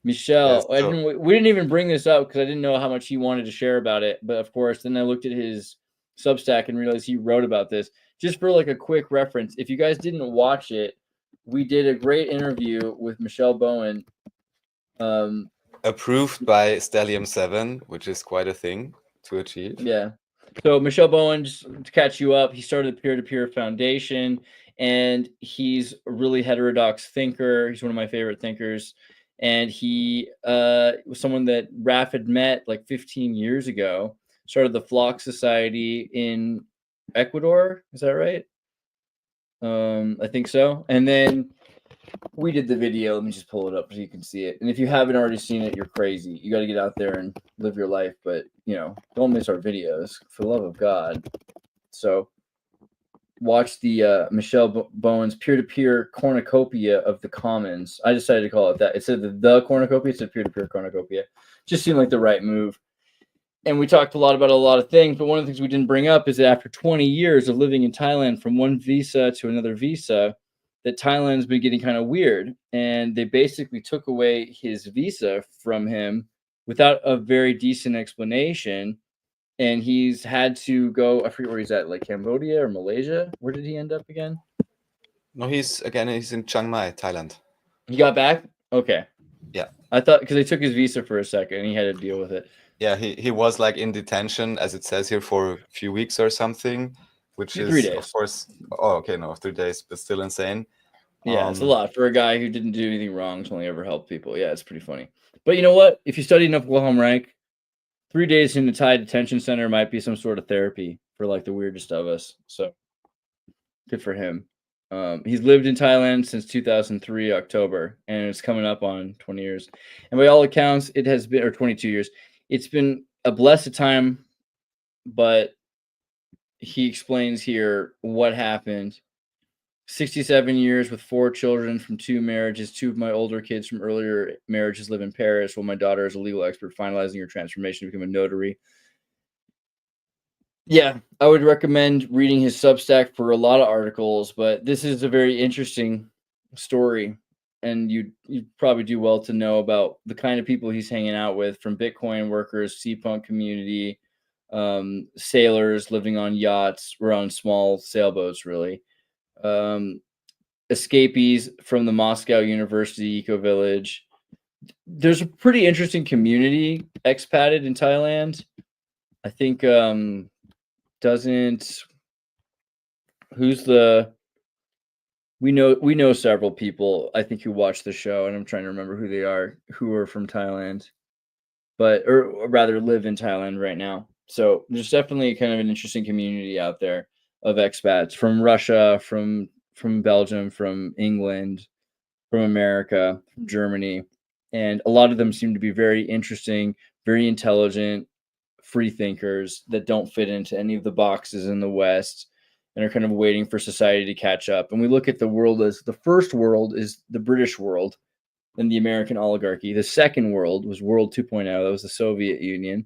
Michelle, Yes, we didn't even bring this up because I didn't know how much he wanted to share about it. But of course, then I looked at his Substack and realized he wrote about this. Just for like a quick reference, if you guys didn't watch it, we did a great interview with Michelle Bowen. approved by Stellium 7, which is quite a thing to achieve. Yeah. So Michelle Bowen, just to catch you up, he started the Peer-to-Peer Foundation, and he's a really heterodox thinker. He's one of my favorite thinkers. And he was someone that Raph had met like 15 years ago, started the Flock Society in Ecuador. Is that right? I think so. And then we did the video. Let me just pull it up so you can see it. And if you haven't already seen it, you're crazy. You got to get out there and live your life. But, you know, don't miss our videos, for the love of God. So watch the Michelle Bowen's peer-to-peer cornucopia of the commons. I decided to call it that. It said the cornucopia. It said peer-to-peer cornucopia. Just seemed like the right move. And we talked a lot about a lot of things, but one of the things we didn't bring up is that after 20 years of living in Thailand from one visa to another visa, that Thailand's been getting kind of weird. And they basically took away his visa from him without a very decent explanation. And he's had to go, I forget where he's at, like Cambodia or Malaysia. Where did he end up again? No, he's in Chiang Mai, Thailand. He got back? Okay. Yeah. I thought, because they took his visa for a second and he had to deal with it. Yeah, he was like in detention, as it says here, for a few weeks or something, which is 3 days. Of course. Oh, okay, no, 3 days, but still insane. Yeah, it's a lot for a guy who didn't do anything wrong to only ever help people. Yeah, it's pretty funny. But you know what? If you study enough Wilhelm Reich, 3 days in the Thai detention center might be some sort of therapy for like the weirdest of us. So good for him. He's lived in Thailand since 2003 October, and it's coming up on 20 years. And by all accounts, it has been, or 22 years. It's been a blessed time, but he explains here what happened. 67 years with 4 children from 2 marriages. 2 of my older kids from earlier marriages live in Paris, while my daughter is a legal expert finalizing her transformation to become a notary. Yeah, I would recommend reading his Substack for a lot of articles, but this is a very interesting story. And you probably do well to know about the kind of people he's hanging out with, from Bitcoin workers, C-Punk community, sailors living on yachts or on small sailboats, really. Escapees from the Moscow University Eco Village. There's a pretty interesting community expatted in Thailand. I think we know several people, I think, who watch the show, and I'm trying to remember who they are, who are from Thailand, or rather live in Thailand right now. So there's definitely kind of an interesting community out there of expats from Russia, from Belgium, from England, from America, from Germany, and a lot of them seem to be very interesting, very intelligent, free thinkers that don't fit into any of the boxes in the West and are kind of waiting for society to catch up. And we look at the world as the first world is the British world and the American oligarchy. The second world was World 2.0. That was the Soviet Union.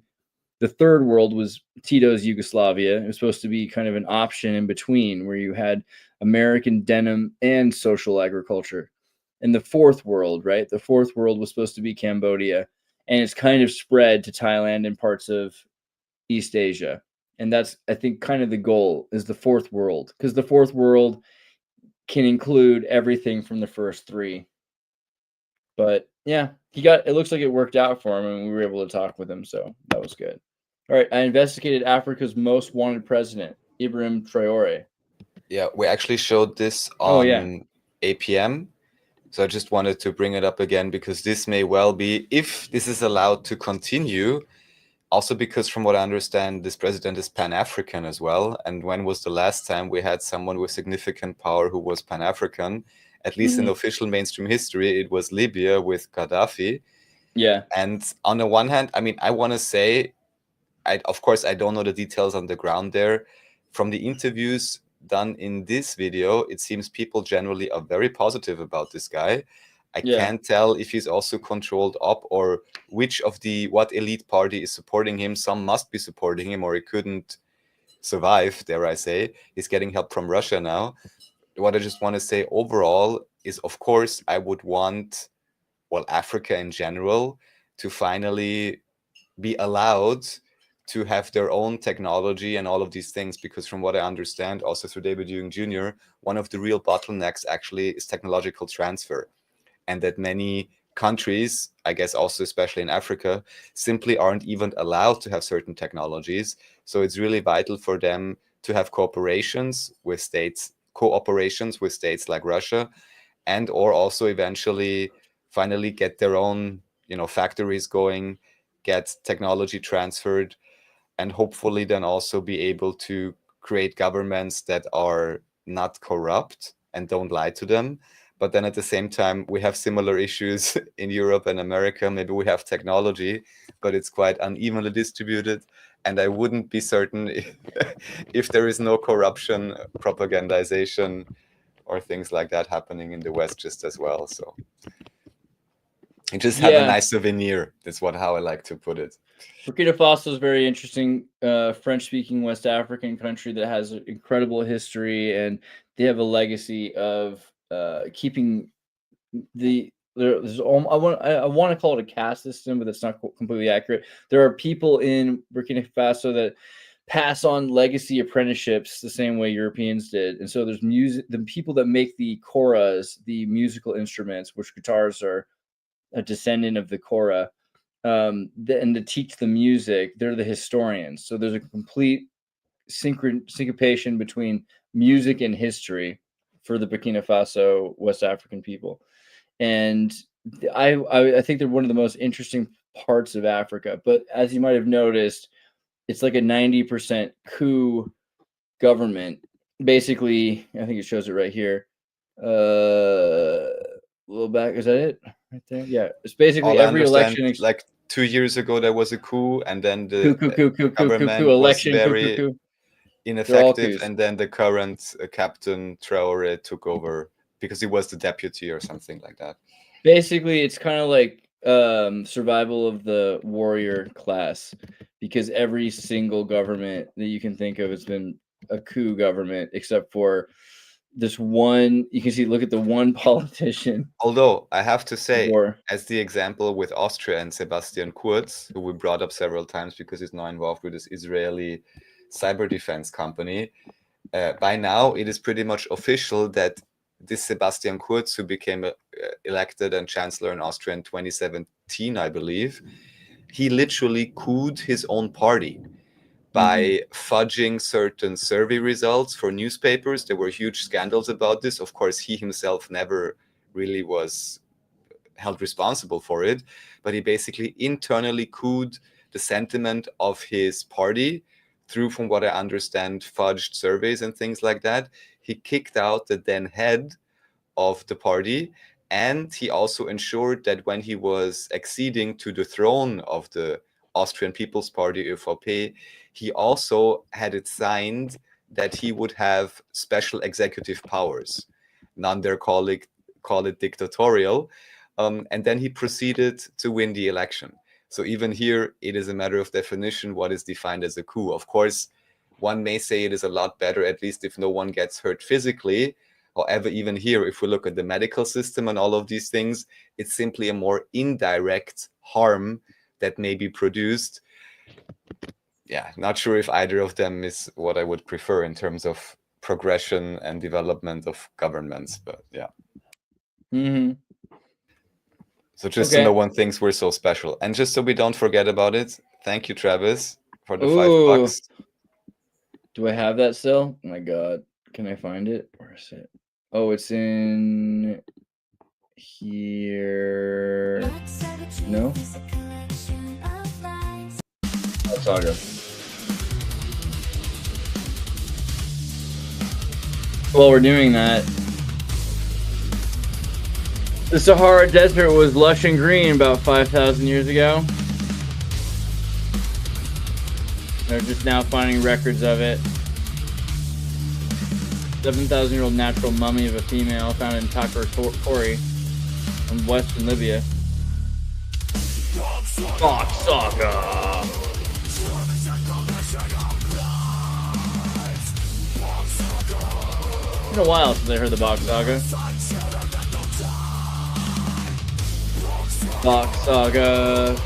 The third world was Tito's Yugoslavia. It was supposed to be kind of an option in between where you had American denim and social agriculture. And the fourth world, right? The fourth world was supposed to be Cambodia. And it's kind of spread to Thailand and parts of East Asia. And that's, I think, kind of the goal is the fourth world, because the fourth world can include everything from the first three. But yeah, it looks like it worked out for him, and we were able to talk with him. So that was good. All right. I investigated Africa's most wanted president, Ibrahim Traore. Yeah, we actually showed this on APM. So I just wanted to bring it up again because this may well be, if this is allowed to continue, also because from what I understand, this president is Pan-African as well. And when was the last time we had someone with significant power who was Pan-African? At least in official mainstream history, it was Libya with Gaddafi. Yeah. And on the one hand, I mean, I want to say, of course, I don't know the details on the ground there. From the interviews done in this video, it seems people generally are very positive about this guy. I can't tell if he's also controlled up or what elite party is supporting him. Some must be supporting him or he couldn't survive, dare I say. He's getting help from Russia now. What I just want to say overall is, of course, I would want, well, Africa in general to finally be allowed to have their own technology and all of these things, because from what I understand, also through David Ewing Jr., one of the real bottlenecks actually is technological transfer. And that many countries, I guess also especially in Africa, simply aren't even allowed to have certain technologies. So it's really vital for them to have cooperations with states like Russia, and or also eventually finally get their own, factories going, get technology transferred, and hopefully then also be able to create governments that are not corrupt and don't lie to them. But then at the same time, we have similar issues in Europe and America. Maybe we have technology, but it's quite unevenly distributed. And I wouldn't be certain if there is no corruption, propagandization, or things like that happening in the West just as well. So you just have a nice souvenir. That's how I like to put it. Burkina Faso is very interesting, French-speaking West African country that has an incredible history, and they have a legacy of keeping I want to call it a caste system, but that's not completely accurate. There are people in Burkina Faso that pass on legacy apprenticeships the same way Europeans did. And so there's the people that make the koras, the musical instruments, which guitars are a descendant of the kora, and to teach the music, they're the historians. So there's a complete syncopation between music and history for the Burkina Faso West African people. And I think they're one of the most interesting parts of Africa. But as you might have noticed, it's like a 90% coup government. Basically, I think it shows it right here. A little back, is that it? Right there? Yeah. It's basically every election. Like 2 years ago, there was a coup, and then the government election, was very ineffective, and then the current Captain Traore took over because he was the deputy or something like that. Basically, it's kind of like survival of the warrior class, because every single government that you can think of has been a coup government, except for this one. You can see, look at the one politician. Although I have to say, as the example with Austria and Sebastian Kurz, who we brought up several times because he's now involved with this Israeli cyber defense company, by now it is pretty much official that this Sebastian Kurz, who became elected and chancellor in Austria in 2017, I believe, he literally couped his own party by fudging certain survey results for newspapers. There were huge scandals about this. Of course, he himself never really was held responsible for it, but he basically internally couped the sentiment of his party through, from what I understand, fudged surveys and things like that. He kicked out the then head of the party, And he also ensured that when he was acceding to the throne of the Austrian People's Party, ÖVP, he also had it signed that he would have special executive powers. None there call it dictatorial. And then he proceeded to win the election. So even here, it is a matter of definition what is defined as a coup. Of course, one may say it is a lot better, at least if no one gets hurt physically. However, even here, if we look at the medical system and all of these things, it's simply a more indirect harm that may be produced. Yeah, not sure if either of them is what I would prefer in terms of progression and development of governments, but yeah. Mm-hmm. So just to know when things were so special. And just so we don't forget about it, thank you, Travis, for the $5. Do I have that still? Oh my God. Can I find it? Where is it? Oh, it's in here. No? Oh, Saga. While we're doing that, the Sahara Desert was lush and green about 5,000 years ago. They're just now finding records of it. 7,000-year-old natural mummy of a female found in Takor Kori in western Libya. Fox Saga! It's been a while since I heard the Box Saga. Box Saga.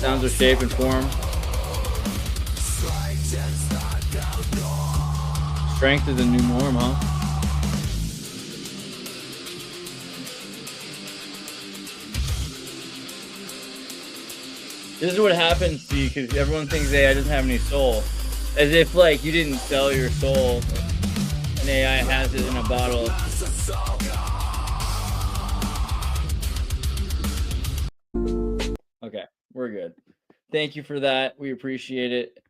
Sounds of shape and form. Strength is a new norm, huh? This is what happens to you because everyone thinks AI doesn't have any soul. As if, like, you didn't sell your soul. And AI has it in a bottle. Okay, we're good. Thank you for that. We appreciate it.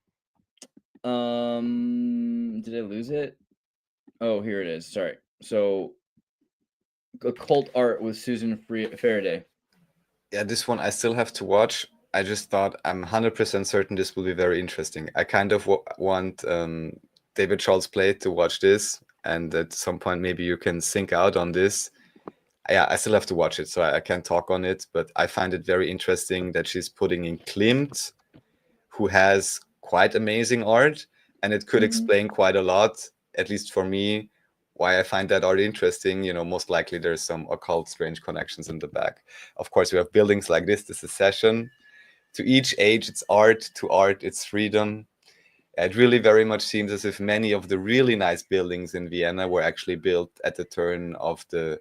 Did I lose it? Oh, here it is. Sorry. So, occult art with Susan Faraday. Yeah, this one I still have to watch. I just thought I'm 100% certain this will be very interesting. I kind of want David Charles Plate to watch this, and at some point maybe you can sync out on this. Yeah, I still have to watch it, so I can't talk on it, but I find it very interesting that she's putting in Klimt, who has quite amazing art, and it could explain quite a lot, at least for me, why I find that art interesting. You know, most likely there's some occult strange connections in the back. Of course, we have buildings like this is Secession. To each age, it's art. To art, it's freedom. It really very much seems as if many of the really nice buildings in Vienna were actually built at the turn of the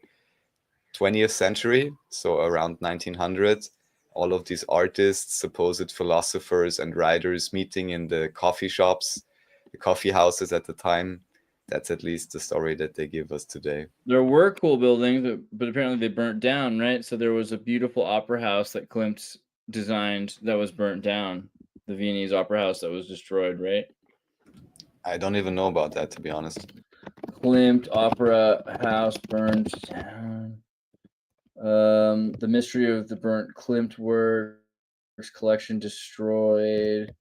20th century, so around 1900. All of these artists, supposed philosophers and writers meeting in the coffee shops, the coffee houses at the time. That's at least the story that they give us today. There were cool buildings, but apparently they burnt down, right? So there was a beautiful opera house that Klimt designed that was burnt down. The Viennese opera house that was destroyed, right? I don't even know about that, to be honest. Klimt opera house burned down. The mystery of the burnt Klimt works collection destroyed.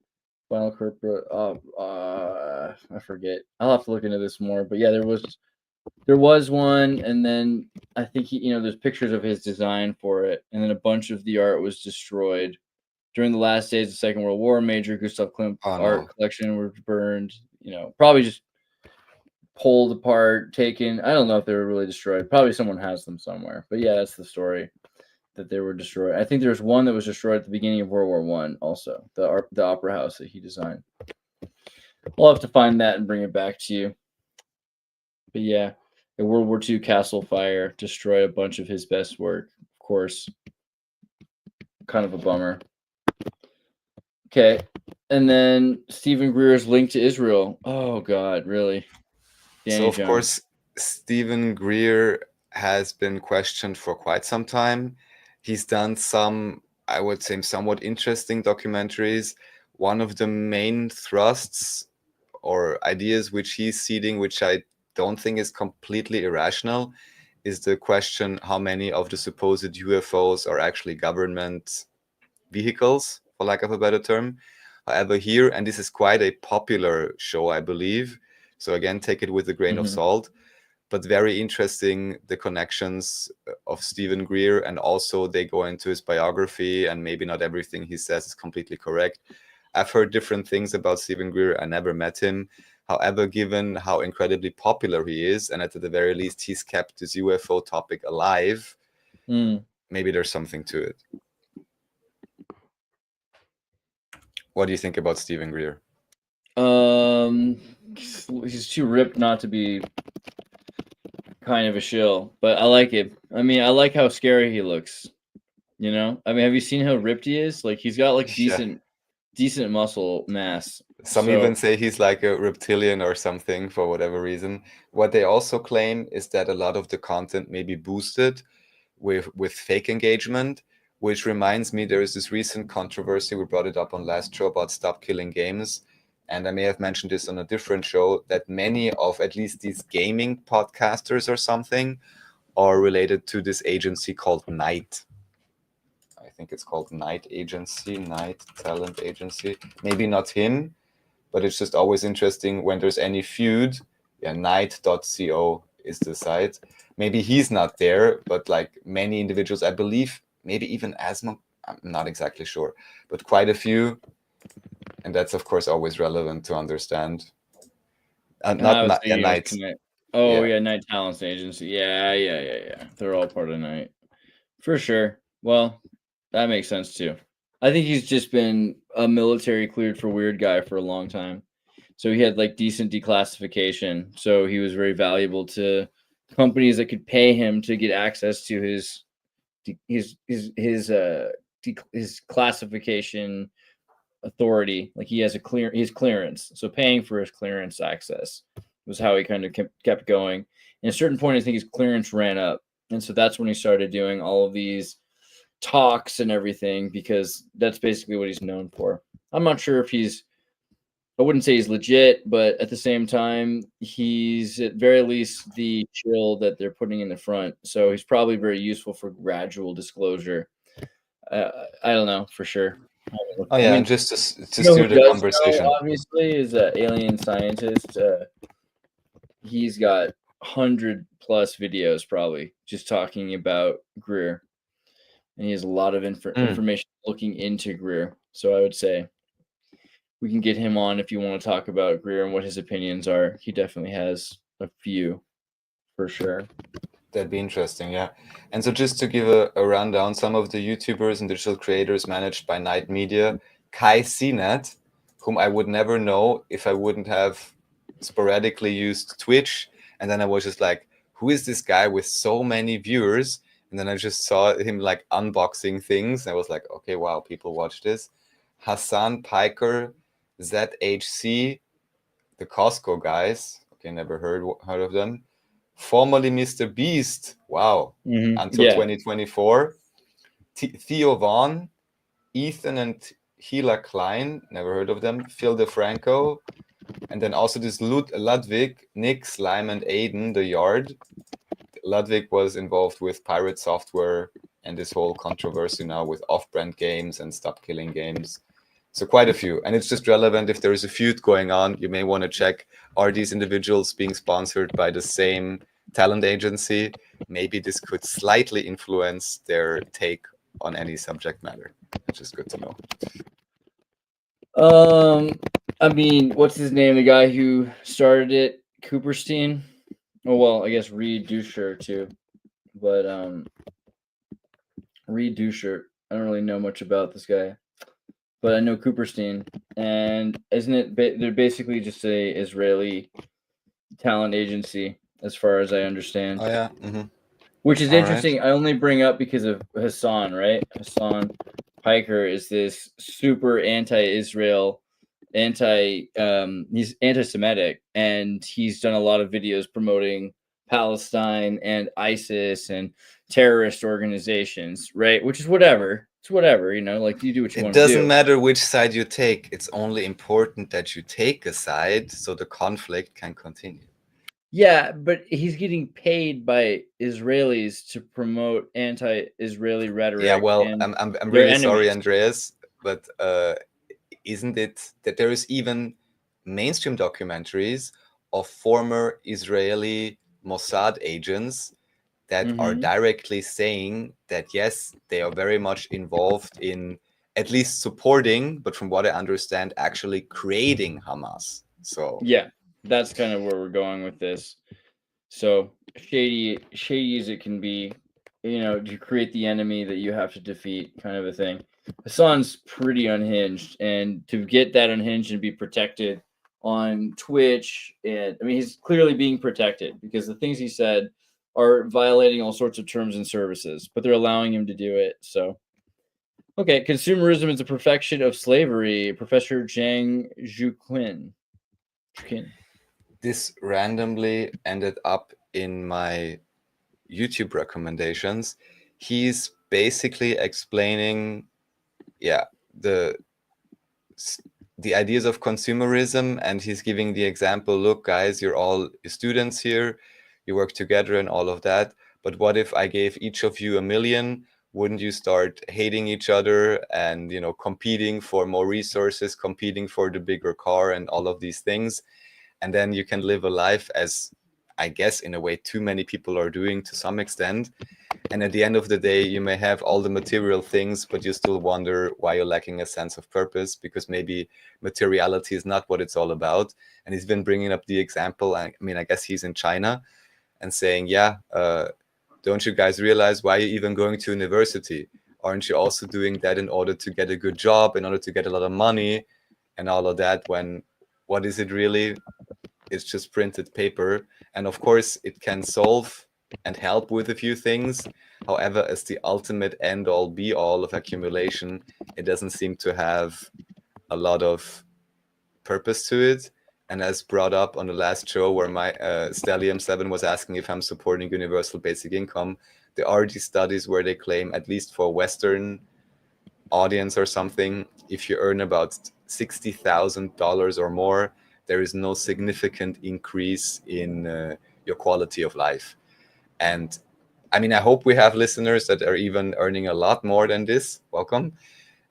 Final corporate. I forget. I'll have to look into this more. But yeah, there was one, and then I think there's pictures of his design for it, and then a bunch of the art was destroyed during the last days of the Second World War. Major Gustav Klimt art collection was burned. Probably just pulled apart, taken. I don't know if they were really destroyed. Probably someone has them somewhere. But yeah, that's the story, that they were destroyed. I think there's one that was destroyed at the beginning of World War I. Also, the opera house that he designed. I'll have to find that and bring it back to you. But yeah, a World War II castle fire destroyed a bunch of his best work. Of course, kind of a bummer. Okay, and then Stephen Greer's link to Israel. Oh God, really? So of course, Stephen Greer has been questioned for quite some time. He's done some, I would say, somewhat interesting documentaries. One of the main thrusts or ideas which he's seeding, which I don't think is completely irrational is the question how many of the supposed UFOs are actually government vehicles, for lack of a better term. However, here, and this is quite a popular show, I believe, so again, take it with a grain of salt, but very interesting, the connections of Stephen Greer, and also they go into his biography, and maybe not everything he says is completely correct. I've heard different things about Stephen Greer. I never met him. However, given how incredibly popular he is, and at the very least he's kept this UFO topic alive, maybe there's something to it. What do you think about Stephen Greer? He's too ripped not to be kind of a shill, but I like it. I mean, I like how scary he looks. You know, I mean, have you seen how ripped he is? Like, he's got like decent muscle mass. Some even say he's like a reptilian or something for whatever reason. What they also claim is that a lot of the content may be boosted with fake engagement, which reminds me there is this recent controversy, we brought it up on last show, about Stop Killing Games. And I may have mentioned this on a different show, that many of at least these gaming podcasters or something are related to this agency called Night. I think it's called Night Agency, Night Talent Agency. Maybe not him, but it's just always interesting when there's any feud. Yeah, night.co is the site. Maybe he's not there, but like many individuals, I believe, maybe even Asmo, I'm not exactly sure, but quite a few. And that's, of course, always relevant to understand. Night. Oh, yeah, Night Talent Agency. Yeah. They're all part of Night. For sure. Well, that makes sense too. I think he's just been a military cleared for weird guy for a long time. So he had like decent declassification. So he was very valuable to companies that could pay him to get access to his classification authority. Like he has his clearance. So paying for his clearance access was how he kind of kept going. And at a certain point, I think his clearance ran up. And so that's when he started doing all of these talks and everything, because that's basically what he's known for. I'm not sure if I wouldn't say he's legit, but at the same time, he's at very least the chill that they're putting in the front. So he's probably very useful for gradual disclosure. I don't know for sure. Oh yeah, I mean, just to steer the conversation. Obviously, is an alien scientist. He's got 100+ videos probably just talking about Greer. And he has a lot of information looking into Greer. So I would say we can get him on if you want to talk about Greer and what his opinions are. He definitely has a few, for sure. That'd be interesting, yeah. And so just to give a rundown, some of the YouTubers and digital creators managed by Night Media, Kai Cenat, whom I would never know if I wouldn't have sporadically used Twitch. And then I was just like, who is this guy with so many viewers? And then I just saw him like unboxing things. And I was like, okay, wow, people watch this. Hassan Piker, ZHC, the Costco guys. Okay, never heard of them. Formerly Mr. Beast. Wow. Until 2024. Theo Vaughn, Ethan and Gila Klein. Never heard of them. Phil DeFranco. And then also this Ludwig, Nick, Slime, and Aiden, The Yard. Ludwig was involved with Pirate Software and this whole controversy now with off-brand games and Stop Killing Games. So quite a few. And it's just relevant if there is a feud going on, you may want to check, are these individuals being sponsored by the same talent agency? Maybe this could slightly influence their take on any subject matter. Which is good to know. I mean, what's his name? The guy who started it, Cooperstein. Oh well, I guess Reed Dusher too, but Reed Dusher. I don't really know much about this guy, but I know Cooperstein, and isn't it? They're basically just a Israeli talent agency, as far as I understand. Oh yeah. Which is interesting. Right. I only bring up because of Hassan, right? Hassan Piker is this super anti-Israel, he's anti-Semitic, and he's done a lot of videos promoting Palestine and ISIS and terrorist organizations, right? Which is whatever. It's whatever, you know, like you do what you want to do. It doesn't matter which side you take. It's only important that you take a side so the conflict can continue. Yeah, but he's getting paid by Israelis to promote anti-Israeli rhetoric. Yeah, well, and I'm they're really sorry, enemies. Andreas, but isn't it that there is even mainstream documentaries of former Israeli Mossad agents that are Mhm. directly saying that yes, they are very much involved in at least supporting, but from what I understand, actually creating Hamas. So Yeah, that's kind of where we're going with this. So shady as it can be, to create the enemy that you have to defeat, kind of a thing. Hassan's pretty unhinged, and to get that unhinged and be protected on Twitch, and I mean, he's clearly being protected because the things he said are violating all sorts of terms and services, but they're allowing him to do it. So, okay, consumerism is a perfection of slavery. Professor Zhang Zhuqin. this randomly ended up in my YouTube recommendations. He's basically explaining, yeah, the the ideas of consumerism, and he's giving the example, look guys, you're all students here, you work together and all of that, but what if I gave each of you 1 million? Wouldn't you start hating each other and competing for more resources, competing for the bigger car and all of these things? And then you can live a life, as I guess in a way too many people are doing to some extent, and at the end of the day, you may have all the material things, but you still wonder why you're lacking a sense of purpose, because maybe materiality is not what it's all about. And he's been bringing up the example. I mean, I guess he's in China and saying, yeah, don't you guys realize why you're even going to university? Aren't you also doing that in order to get a good job, in order to get a lot of money and all of that? When what is it really? It's just printed paper. And of course, it can solve and help with a few things. However, as the ultimate end all be all of accumulation, it doesn't seem to have a lot of purpose to it. And as brought up on the last show where my Stellium7 was asking if I'm supporting universal basic income, there are these studies where they claim, at least for Western audience or something, if you earn about $60,000 or more, there is no significant increase in your quality of life. And I mean, I hope we have listeners that are even earning a lot more than this. Welcome.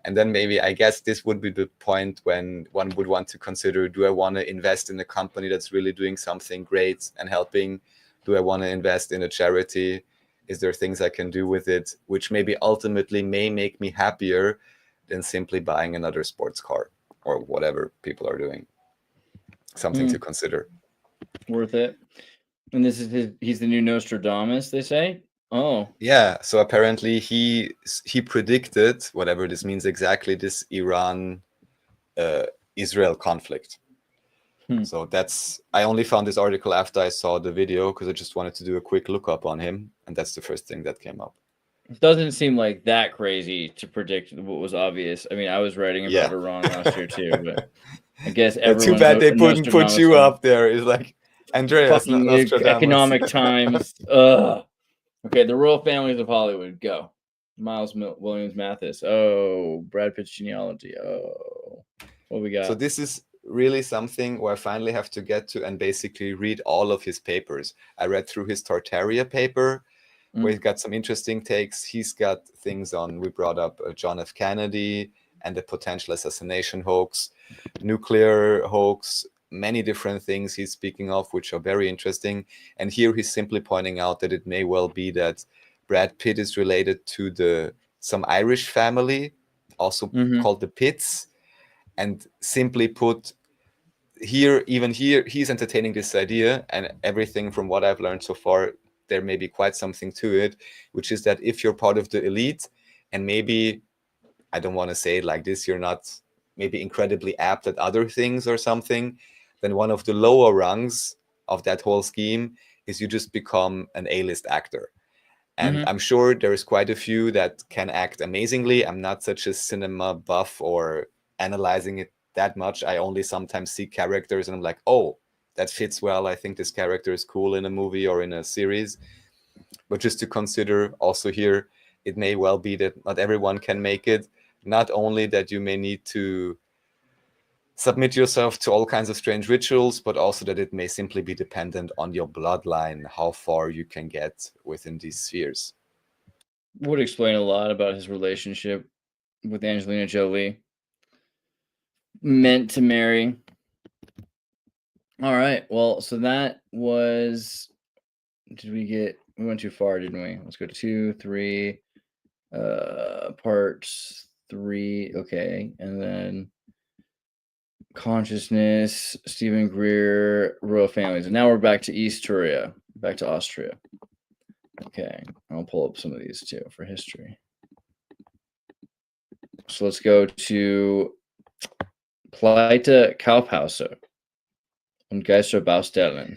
And then maybe, I guess this would be the point when one would want to consider, do I want to invest in a company that's really doing something great and helping? Do I want to invest in a charity? Is there things I can do with it, which maybe ultimately may make me happier than simply buying another sports car or whatever people are doing? Something to consider. Worth it. And this is he's the new Nostradamus, they say. Oh. Yeah, so apparently he predicted, whatever this means exactly, this Iran Israel conflict. So I only found this article after I saw the video, because I just wanted to do a quick lookup on him, and that's the first thing that came up. It doesn't seem like that crazy to predict what was obvious. I mean, I was writing about Iran last year too, but I guess everyone's too bad they couldn't put you up there. It's like Andreas, fucking Nostradamus. Economic Times. Ugh. Okay, the royal families of Hollywood. Go. Miles Williams Mathis. Oh, Brad Pitt's genealogy. Oh, what we got? So this is really something where I finally have to get to and basically read all of his papers. I read through his Tartaria paper, where he's got some interesting takes. He's got things on, we brought up John F. Kennedy and the potential assassination hoax, nuclear hoax, many different things he's speaking of, which are very interesting. And here he's simply pointing out that it may well be that Brad Pitt is related to some Irish family, also called the Pitts. And simply put, even here, he's entertaining this idea, and everything from what I've learned so far, there may be quite something to it, which is that if you're part of the elite, and maybe, I don't want to say it like this, you're not maybe incredibly apt at other things or something, then one of the lower rungs of that whole scheme is you just become an A-list actor. And I'm sure there is quite a few that can act amazingly. I'm not such a cinema buff or analyzing it that much. I only sometimes see characters and I'm like, oh, that fits well. I think this character is cool in a movie or in a series. But just to consider also here, it may well be that not everyone can make it. Not only that you may need to submit yourself to all kinds of strange rituals, but also that it may simply be dependent on your bloodline, how far you can get within these spheres. Would explain a lot about his relationship with Angelina Jolie. Meant to marry. All right. Well, so that was. We went too far, didn't we? Let's go 2, 3, parts 3. Okay, and then consciousness, Stephen Greer, royal families, and now we're back to East Turia, back to Austria. Okay, I'll pull up some of these too for history. So let's go to Pleite Kaufhauser und Geisterbaustellen.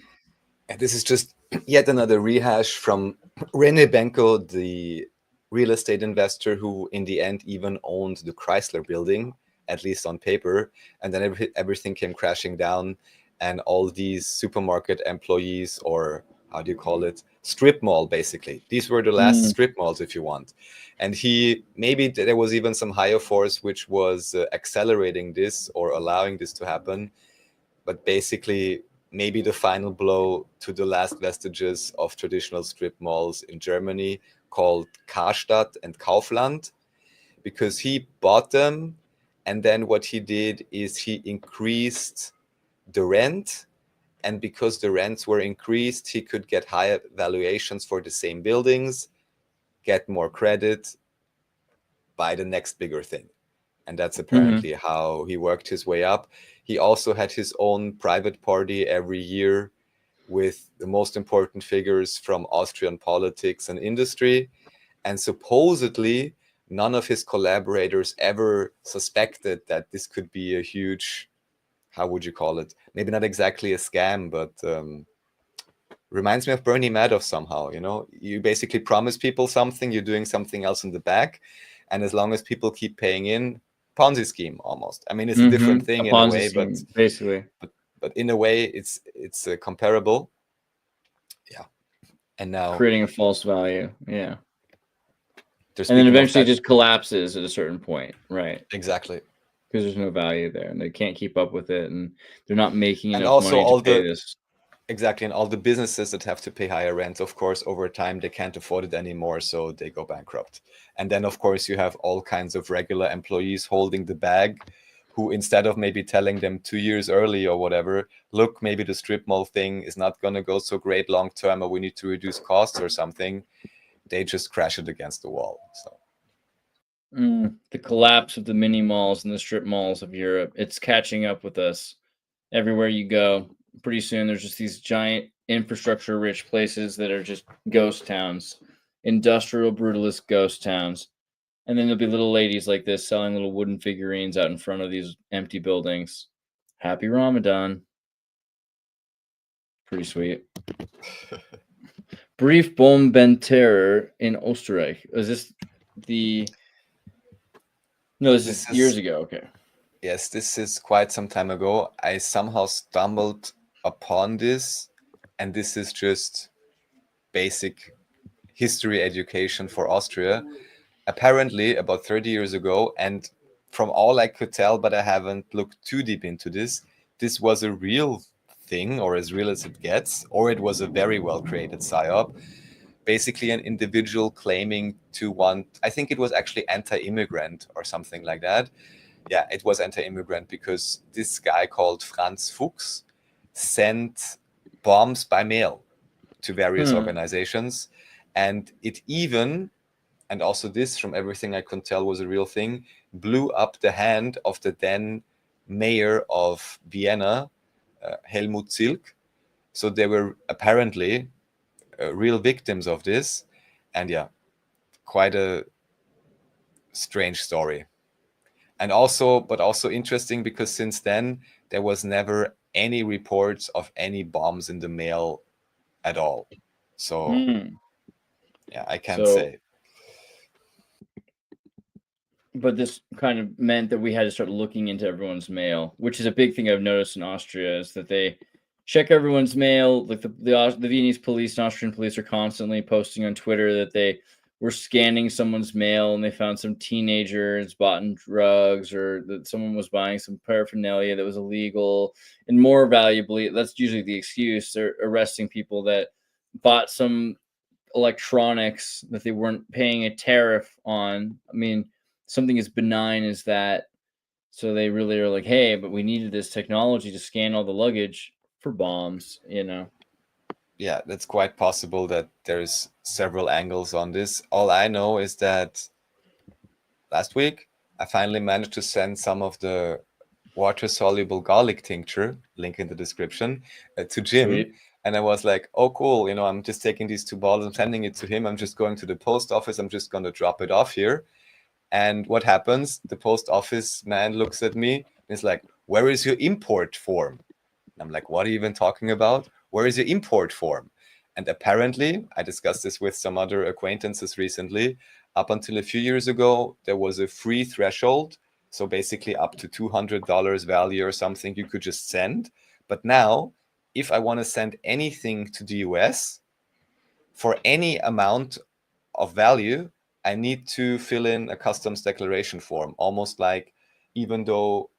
And this is just yet another rehash from Rene Benko, the real estate investor who in the end even owned the Chrysler building, at least on paper. And then everything came crashing down, and all these supermarket employees, or how do you call it? Strip mall, basically. These were the last strip malls, if you want. And maybe there was even some higher force which was accelerating this or allowing this to happen. But basically, maybe the final blow to the last vestiges of traditional strip malls in Germany, called Karstadt and Kaufland, because he bought them. And then what he did is he increased the rent. And because the rents were increased, he could get higher valuations for the same buildings, get more credit, buy the next bigger thing. And that's apparently how he worked his way up. He also had his own private party every year with the most important figures from Austrian politics and industry. And supposedly, none of his collaborators ever suspected that this could be a huge, how would you call it? Maybe not exactly a scam, but reminds me of Bernie Madoff somehow. You know, you basically promise people something, you're doing something else in the back. And as long as people keep paying in, Ponzi scheme almost. I mean, it's a different thing in a way, scheme, basically. But in a way, it's comparable. Yeah. And now creating a false value. Yeah. And then eventually it just collapses at a certain point, right? Exactly. Because there's no value there, and they can't keep up with it, and they're not making enough money to pay this. Exactly, and all the businesses that have to pay higher rent, of course, over time, they can't afford it anymore, so they go bankrupt. And then, of course, you have all kinds of regular employees holding the bag, who instead of maybe telling them 2 years early or whatever, look, maybe the strip mall thing is not going to go so great long term, or we need to reduce costs or something, they just crash it against the wall. So the collapse of the mini malls and the strip malls of Europe, it's catching up with us everywhere you go. Pretty soon there's just these giant infrastructure rich places that are just ghost towns, industrial brutalist ghost towns. And then there'll be little ladies like this selling little wooden figurines out in front of these empty buildings. Happy Ramadan. Pretty sweet. Brief Bombenterror in Österreich. Is this the... No, this is years ago. Okay. Yes, this is quite some time ago. I somehow stumbled upon this, and this is just basic history education for Austria. Apparently, about 30 years ago, and from all I could tell, but I haven't looked too deep into this, this was a real thing, or as real as it gets, or it was a very well created psyop. Basically, an individual claiming to want, I think it was actually anti-immigrant or something like that. Yeah, it was anti-immigrant because this guy called Franz Fuchs sent bombs by mail to various organizations. And it even, and also this, from everything I could tell, was a real thing, blew up the hand of the then mayor of Vienna, Helmut Zilk. So they were apparently real victims of this. And yeah, quite a strange story. And also interesting because since then, there was never any reports of any bombs in the mail at all. So, yeah, I can't say. But this kind of meant that we had to start looking into everyone's mail, which is a big thing I've noticed in Austria, is that they check everyone's mail. Like the Viennese police and Austrian police are constantly posting on Twitter that they were scanning someone's mail and they found some teenagers bought in drugs, or that someone was buying some paraphernalia that was illegal. And more valuably, that's usually the excuse, they're arresting people that bought some electronics that they weren't paying a tariff on. I mean, something as benign as that. So they really are like, hey, but we needed this technology to scan all the luggage for bombs, you know? Yeah, that's quite possible that there's several angles on this. All I know is that last week I finally managed to send some of the water-soluble garlic tincture, link in the description, to Jim. Sweet. And I was like, oh, cool. I'm just taking these 2 bottles, I'm sending it to him. I'm just going to the post office. I'm just going to drop it off here. And what happens? The post office man looks at me and is like, where is your import form? And I'm like, what are you even talking about? Where is your import form? And apparently, I discussed this with some other acquaintances recently, up until a few years ago, there was a free threshold. So basically up to $200 value or something you could just send. But now, if I want to send anything to the US for any amount of value, I need to fill in a customs declaration form, almost like even though,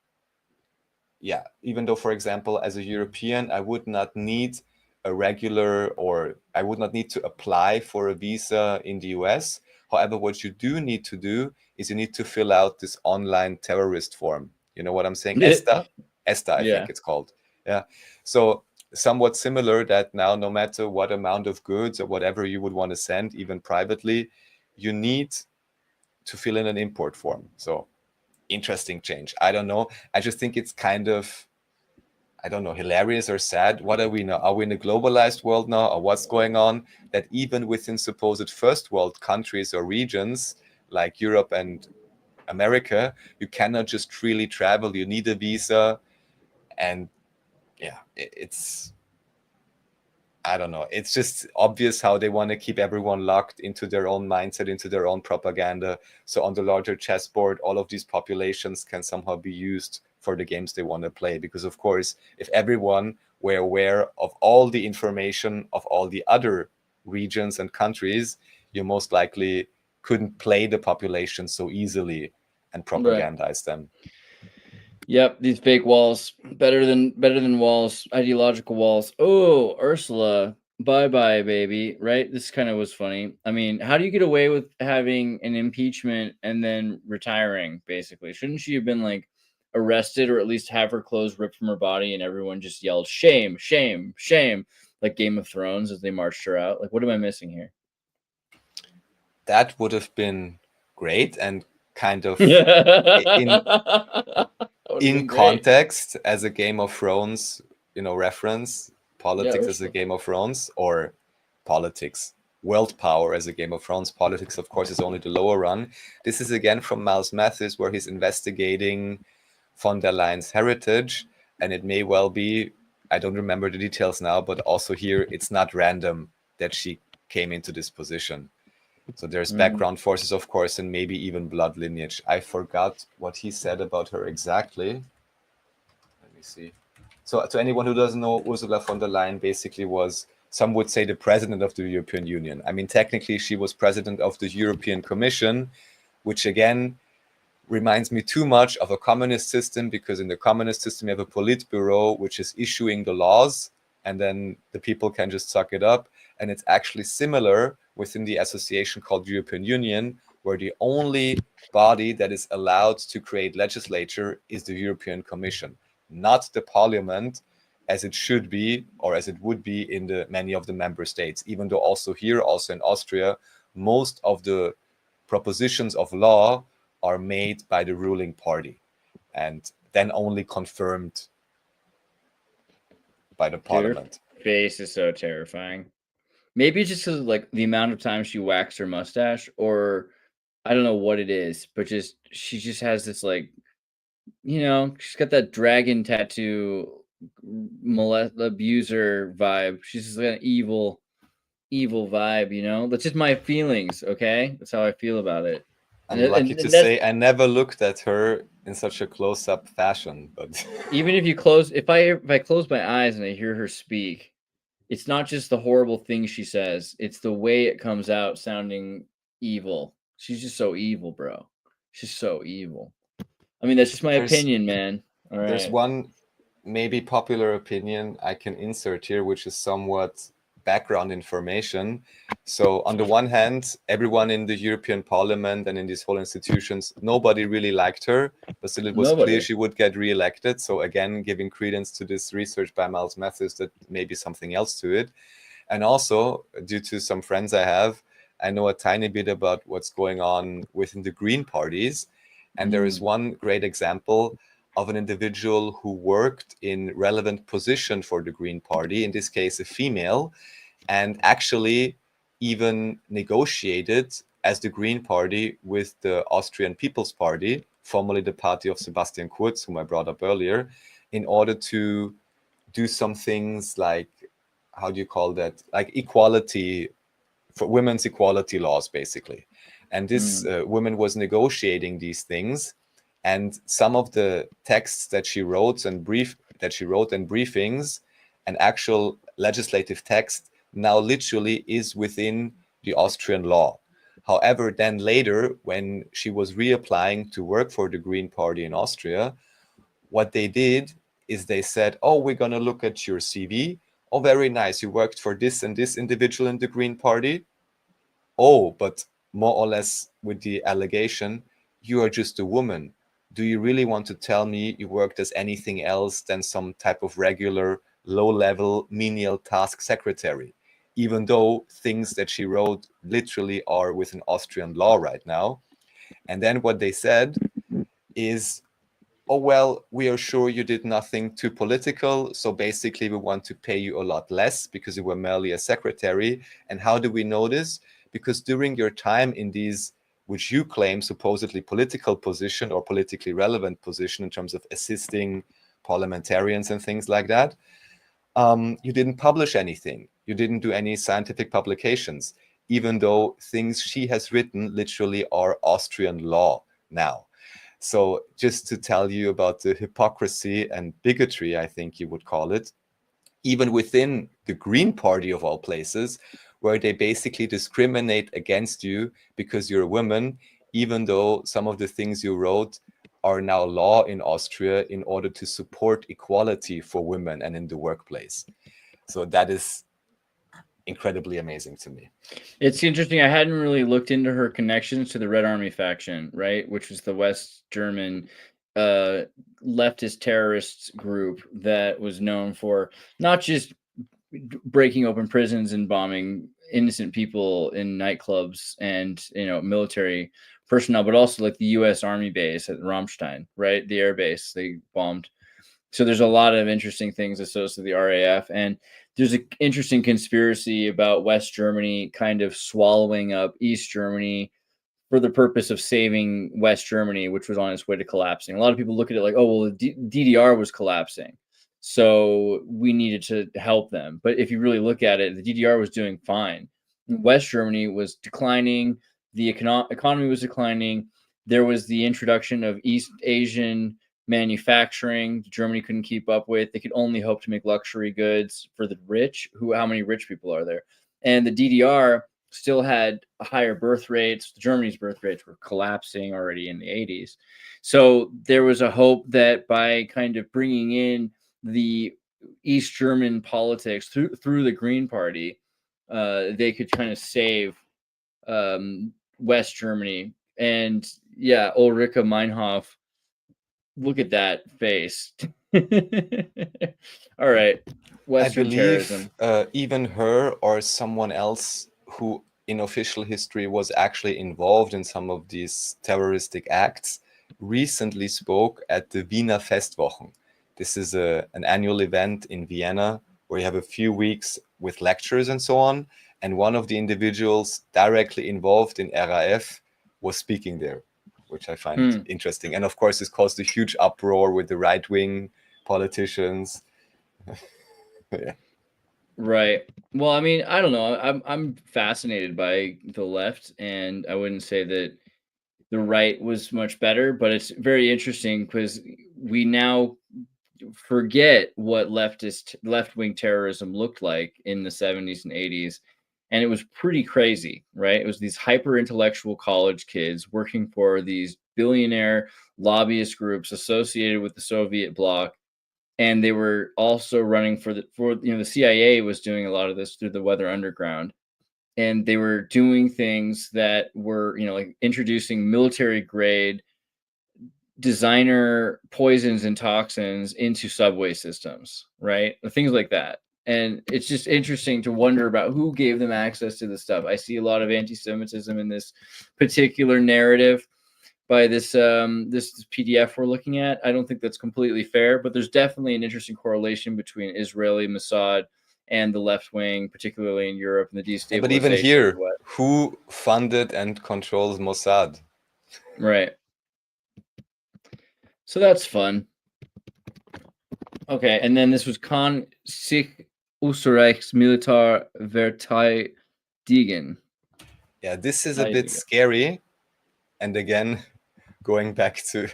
for example, as a European, I would not need a regular, or I would not need to apply for a visa in the US. However, what you do need to do is you need to fill out this online terrorist form. You know what I'm saying? ESTA? ESTA, I think it's called. Yeah. So somewhat similar, that now no matter what amount of goods or whatever you would want to send, even privately, you need to fill in an import form. So interesting change. I don't know. I just think it's kind of, I don't know, hilarious or sad. What are we now? Are we in a globalized world now, or what's going on? That even within supposed first world countries or regions like Europe and America, you cannot just freely travel. You need a visa. And yeah, it's, I don't know. It's just obvious how they want to keep everyone locked into their own mindset, into their own propaganda. So on the larger chessboard, all of these populations can somehow be used for the games they want to play. Because of course, if everyone were aware of all the information of all the other regions and countries, you most likely couldn't play the population so easily and propagandize them. Yep, these fake walls, better than walls, ideological walls. Oh, Ursula, bye bye, baby. Right? This kind of was funny. I mean, how do you get away with having an impeachment and then retiring? Basically, shouldn't she have been like arrested, or at least have her clothes ripped from her body and everyone just yelled shame, shame, shame, like Game of Thrones as they marched her out? Like, what am I missing here? That would have been great, and kind of in context as a Game of Thrones, reference, politics as a Game of Thrones, or politics, world power as a Game of Thrones. Politics, of course, is only the lower run. This is again from Miles Mathis, where he's investigating von der Leyen's heritage, and it may well be, I don't remember the details now, but also here, it's not random that she came into this position. So there's background forces, of course, and maybe even blood lineage. I forgot what he said about her exactly. Let me see. So to anyone who doesn't know, Ursula von der Leyen basically was, some would say, the president of the European Union. I mean, technically, she was president of the European Commission, which again reminds me too much of a communist system, because in the communist system, you have a Politburo, which is issuing the laws, and then the people can just suck it up. And it's actually similar within the association called European Union, where the only body that is allowed to create legislature is the European Commission, not the parliament, as it should be, or as it would be in many of the member states. Even though also here, also in Austria, most of the propositions of law are made by the ruling party, and then only confirmed by the parliament. Your face is so terrifying. Maybe just because like the amount of time she waxed her mustache, or I don't know what it is, but she just has this like, she's got that dragon tattoo, abuser vibe. She's just like an evil vibe. That's just my feelings. Okay, that's how I feel about it. I'm lucky to say I never looked at her in such a close-up fashion, but even if I close my eyes and I hear her speak, it's not just the horrible things she says, it's the way it comes out sounding evil. She's just so evil, bro. She's so evil. I mean, that's just my There's opinion, man. All there's right. one maybe popular opinion I can insert here, which is somewhat background information. So on the one hand, everyone in the European Parliament and in these whole institutions, nobody really liked her, but still it was clear Nobody. she would get re-elected. So again, giving credence to this research by Miles Matthews that maybe something else to it. And also, due to some friends I have, I know a tiny bit about what's going on within the Green parties. And there is one great example of an individual who worked in relevant position for the Green Party, in this case, a female, and actually even negotiated as the Green Party with the Austrian People's Party, formerly the party of Sebastian Kurz, whom I brought up earlier, in order to do some things like, how do you call that? Like equality, for women's equality laws, basically. And this woman was negotiating these things. And some of the texts that she wrote and briefings and actual legislative text now literally is within the Austrian law. However, then later, when she was reapplying to work for the Green Party in Austria, what they did is they said, oh, we're going to look at your CV. Oh, very nice. You worked for this and this individual in the Green Party. Oh, but more or less with the allegation, you are just a woman. Do you really want to tell me you worked as anything else than some type of regular, low-level, menial task secretary? Even though things that she wrote literally are within Austrian law right now. And then what they said is, oh, well, we are sure you did nothing too political. So basically, we want to pay you a lot less because you were merely a secretary. And how do we know this? Because during your time in these, which you claim supposedly political position or politically relevant position in terms of assisting parliamentarians and things like that, you didn't publish anything. You didn't do any scientific publications, even though things she has written literally are Austrian law now. So just to tell you about the hypocrisy and bigotry, I think you would call it, even within the Green Party of all places, where they basically discriminate against you because you're a woman, even though some of the things you wrote are now law in Austria in order to support equality for women and in the workplace. So that is incredibly amazing to me. It's interesting. I hadn't really looked into her connections to the Red Army faction, right? Which was the West German leftist terrorist group that was known for not just breaking open prisons and bombing innocent people in nightclubs and, you know, military personnel, but also like the U.S. Army base at Ramstein, right? The air base they bombed. So there's a lot of interesting things associated with the RAF, and there's an interesting conspiracy about West Germany kind of swallowing up East Germany for the purpose of saving West Germany, which was on its way to collapsing. A lot of people look at it like, oh, well, the DDR was collapsing, so we needed to help them. But if you really look at it, the DDR was doing fine. West Germany was declining. The economy was declining. There was the introduction of East Asian manufacturing Germany couldn't keep up with. They could only hope to make luxury goods for the rich. How many rich people are there? And the DDR still had higher birth rates. Germany's birth rates were collapsing already in the 80s. So there was a hope that by kind of bringing in the East German politics through the Green Party, they could kind of save West Germany. And yeah, Ulrike Meinhof, look at that face. All right. Western I terrorism. believe even her or someone else who in official history was actually involved in some of these terroristic acts recently spoke at the Wiener Festwochen. This is an annual event in Vienna where you have a few weeks with lectures and so on. And one of the individuals directly involved in RAF was speaking there, which I find interesting. And of course, this caused a huge uproar with the right-wing politicians. Yeah. Right. Well, I mean, I don't know. I'm fascinated by the left, and I wouldn't say that the right was much better, but it's very interesting because we now forget what left-wing terrorism looked like in the 70s and 80s. And it was pretty crazy, right? It was these hyper intellectual college kids working for these billionaire lobbyist groups associated with the Soviet bloc, and they were also running for the CIA was doing a lot of this through the Weather Underground, and they were doing things that were like introducing military grade designer poisons and toxins into subway systems, right? Things like that. And it's just interesting to wonder about who gave them access to this stuff. I see a lot of anti-Semitism in this particular narrative by this this PDF we're looking at. I don't think that's completely fair, but there's definitely an interesting correlation between Israeli Mossad and the left wing, particularly in Europe, and the destabilization. But even here, who funded and controls Mossad? Right. So that's fun. Okay, and then this was Kann sich Österreichs Militär verteidigen. Yeah, this is a bit scary. And again, going back to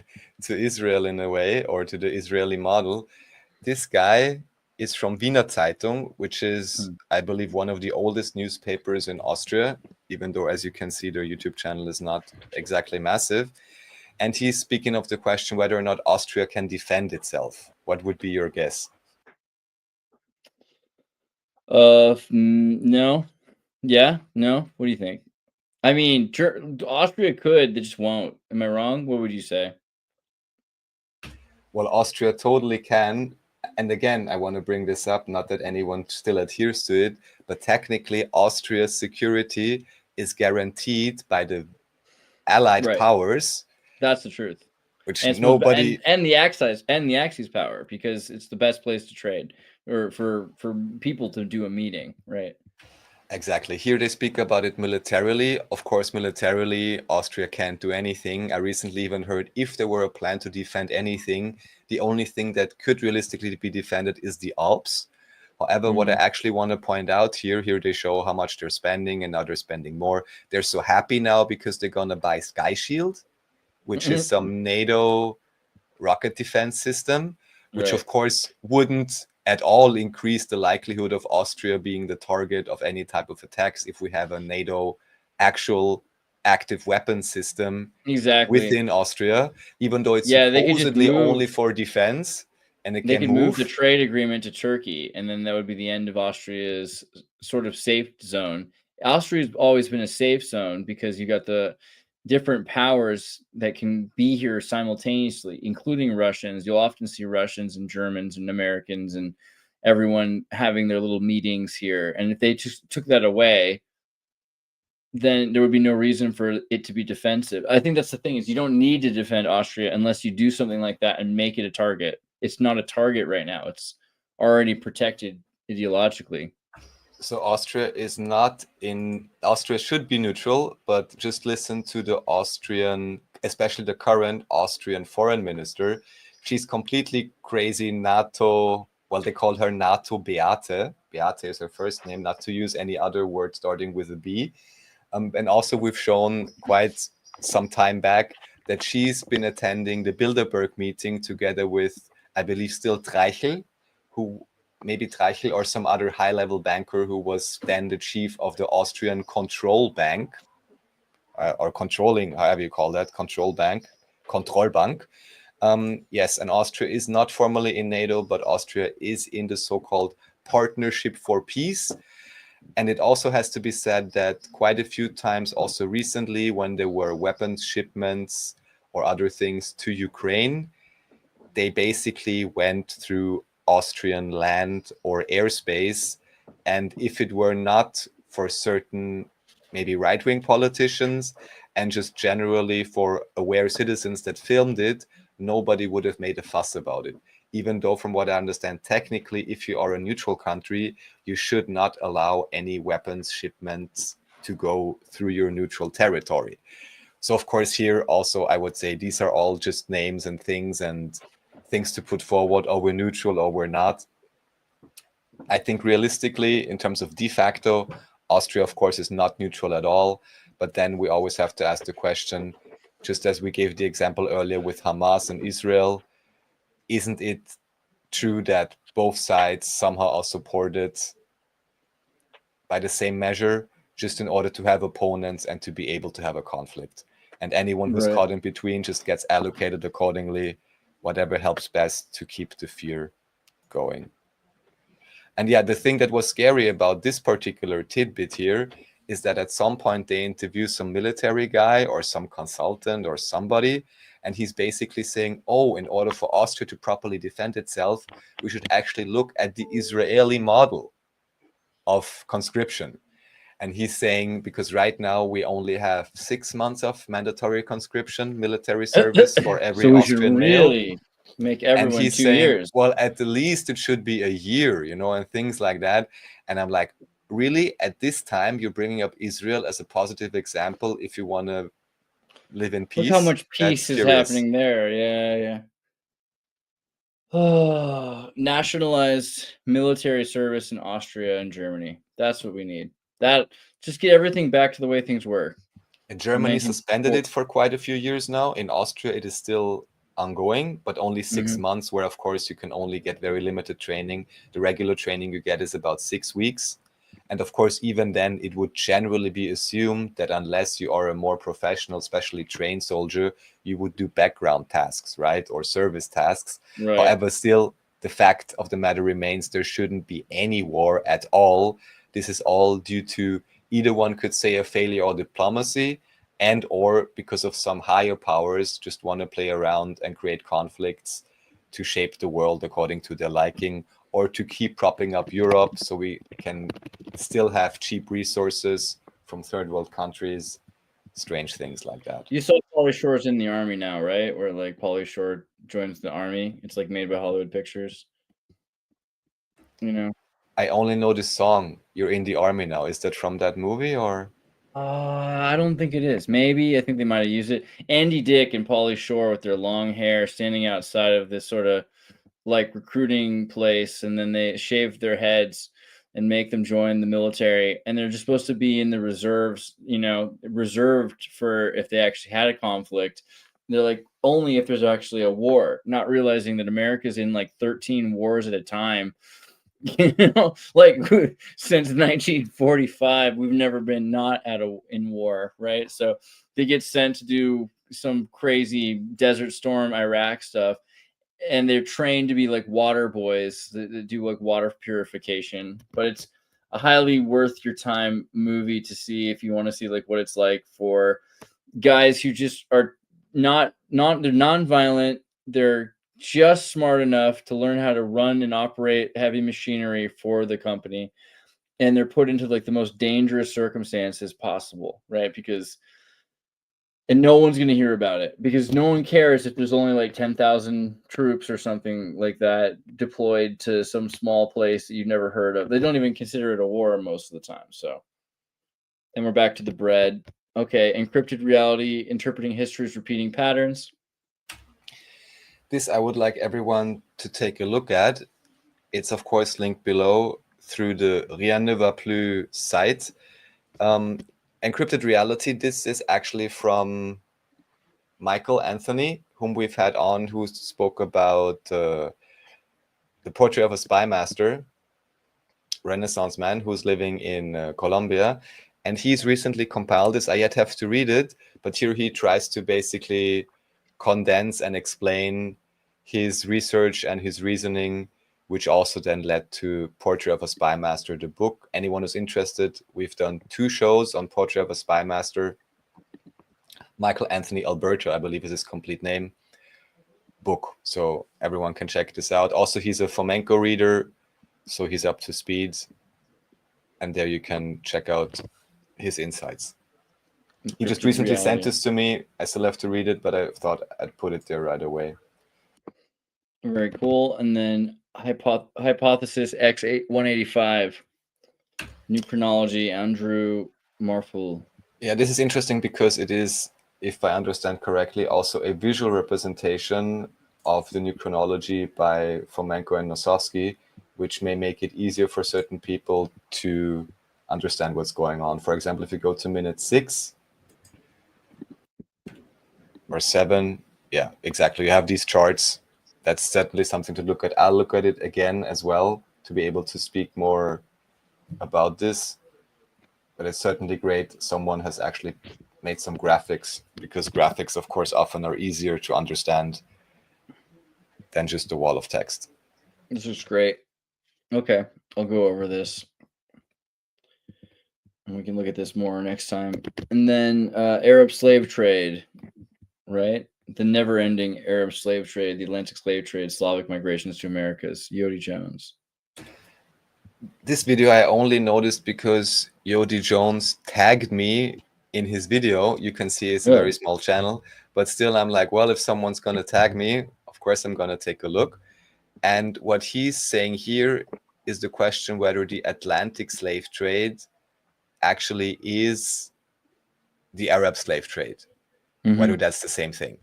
Israel in a way, or to the Israeli model, this guy is from Wiener Zeitung, which is, I believe, one of the oldest newspapers in Austria, even though, as you can see, their YouTube channel is not exactly massive. And he's speaking of the question whether or not Austria can defend itself. What would be your guess? No. Yeah, no. What do you think? I mean, Austria could, they just won't. Am I wrong? What would you say? Well, Austria totally can. And again, I want to bring this up, not that anyone still adheres to it, but technically Austria's security is guaranteed by the Allied powers. That's the truth. Which and nobody and the Axis power, because it's the best place to trade or for people to do a meeting, right? Exactly. Here they speak about it militarily. Of course, militarily, Austria can't do anything. I recently even heard if there were a plan to defend anything, the only thing that could realistically be defended is the Alps. However, what I actually want to point out here they show how much they're spending, and now they're spending more. They're so happy now because they're going to buy Sky Shield, which is some NATO rocket defense system, which of course wouldn't at all increase the likelihood of Austria being the target of any type of attacks if we have a NATO actual active weapon system within Austria, even though it's supposedly only for defense. And they can move the trade agreement to Turkey, and then that would be the end of Austria's sort of safe zone. Austria's always been a safe zone because you got the different powers that can be here simultaneously, including Russians. You'll often see Russians and Germans and Americans and everyone having their little meetings here. And if they just took that away, then there would be no reason for it to be defensive. I think that's the thing, is you don't need to defend Austria unless you do something like that and make it a target. It's not a target right now. It's already protected ideologically. So Austria is not in, Austria should be neutral, but just listen to the Austrian, especially the current Austrian foreign minister. She's completely crazy NATO, well, they call her NATO Beate. Beate is her first name, not to use any other word starting with a B. And also we've shown quite some time back that she's been attending the Bilderberg meeting together with, I believe, still Treichel, who maybe Treichel or some other high-level banker who was then the chief of the Austrian Control Bank, or controlling, however you call that, Control Bank, Kontrollbank. Yes, and Austria is not formally in NATO, but Austria is in the so-called Partnership for Peace. And it also has to be said that quite a few times also recently, when there were weapons shipments or other things to Ukraine, they basically went through Austrian land or airspace. And if it were not for certain maybe right-wing politicians and just generally for aware citizens that filmed it, nobody would have made a fuss about it. Even though, from what I understand, technically, if you are a neutral country, you should not allow any weapons shipments to go through your neutral territory. So, of course, here also, I would say these are all just names and things to put forward, or we're neutral or we're not. I think realistically, in terms of de facto, Austria, of course, is not neutral at all. But then we always have to ask the question, just as we gave the example earlier with Hamas and Israel, isn't it true that both sides somehow are supported by the same measure, just in order to have opponents and to be able to have a conflict. And anyone who's Right. caught in between just gets allocated accordingly, whatever helps best to keep the fear going. And yeah, the thing that was scary about this particular tidbit here is that at some point they interview some military guy or some consultant or somebody, and he's basically saying, oh, in order for Austria to properly defend itself, we should actually look at the Israeli model of conscription. And he's saying, because right now we only have 6 months of mandatory conscription, military service for every So we should Austrian male. really make And everyone he's 2 saying, years. well, at the least it should be a year, you know, and things like that. And I'm like, really, at this time, you're bringing up Israel as a positive example if you want to live in peace? Look how much That's peace is curious. happening there. Yeah. Oh, nationalized military service in Austria and Germany. That's what we need. That just get everything back to the way things were. And Germany suspended 1940. it for quite a few years now. In Austria, it is still ongoing, but only 6 months, where of course you can only get very limited training. The regular training you get is about 6 weeks. And of course, even then, it would generally be assumed that unless you are a more professional, specially trained soldier, you would do background tasks, right? Or service tasks. Right. However, still, the fact of the matter remains there shouldn't be any war at all. This is all due to either one could say a failure of diplomacy, and or because of some higher powers just want to play around and create conflicts to shape the world according to their liking, or to keep propping up Europe so we can still have cheap resources from third world countries, strange things like that. You saw Pauly Shore's in the army now, right? Where like Pauly Shore joins the army. It's like made by Hollywood Pictures. You know? I only know this song, You're in the Army Now. Is that from that movie or? I don't think it is. Maybe. I think they might have used it. Andy Dick and Pauly Shore with their long hair standing outside of this sort of like recruiting place, and then they shave their heads and make them join the military, and they're just supposed to be in the reserves, you know, reserved for if they actually had a conflict. They're like only if there's actually a war, not realizing that America's in like 13 wars at a time. You know, like since 1945, we've never been not in war, right? So they get sent to do some crazy Desert Storm Iraq stuff, and they're trained to be like water boys that do like water purification. But it's a highly worth your time movie to see if you want to see like what it's like for guys who just are not they're non-violent, they're just smart enough to learn how to run and operate heavy machinery for the company, and they're put into like the most dangerous circumstances possible, right? Because and no one's going to hear about it because no one cares if there's only like 10,000 troops or something like that deployed to some small place that you've never heard of. They don't even consider it a war most of the time. So, and we're back to the bread. Okay, encrypted reality, interpreting history's repeating patterns. This I would like everyone to take a look at. It's of course linked below through the Rien ne va plus site. Encrypted reality, this is actually from Michael Anthony, whom we've had on, who spoke about the portrait of a spy master, Renaissance man, who's living in Colombia. And he's recently compiled this. I yet have to read it, but here he tries to basically condense and explain his research and his reasoning, which also then led to Portrait of a Spy Master, the book. Anyone who's interested, we've done 2 shows on Portrait of a Spy Master. Michael Anthony Alberto, I believe is his complete name, book. So everyone can check this out. Also, he's a Fomenko reader, so he's up to speed. And there you can check out his insights. He just recently sent this to me. I still have to read it, but I thought I'd put it there right away. Very cool. And then Hypothesis X185, New Chronology, Andrew Marful. Yeah, this is interesting because it is, if I understand correctly, also a visual representation of the New Chronology by Fomenko and Nosowski, which may make it easier for certain people to understand what's going on. For example, if you go to minute 6 or 7, yeah, exactly. You have these charts. That's certainly something to look at. I'll look at it again as well to be able to speak more about this. but it's certainly great someone has actually made some graphics, because graphics, of course, often are easier to understand than just a wall of text. This is great. Okay, I'll go over this. And we can look at this more next time. And then Arab slave trade, right? The never-ending Arab slave trade, the Atlantic slave trade, Slavic migrations to Americas. Yodi Jones. This video I only noticed because Yodi Jones tagged me in his video. You can see it's a very small channel, but still I'm like, well, if someone's going to tag me, of course I'm going to take a look. And what he's saying here is the question whether the Atlantic slave trade actually is the Arab slave trade, whether that's the same thing.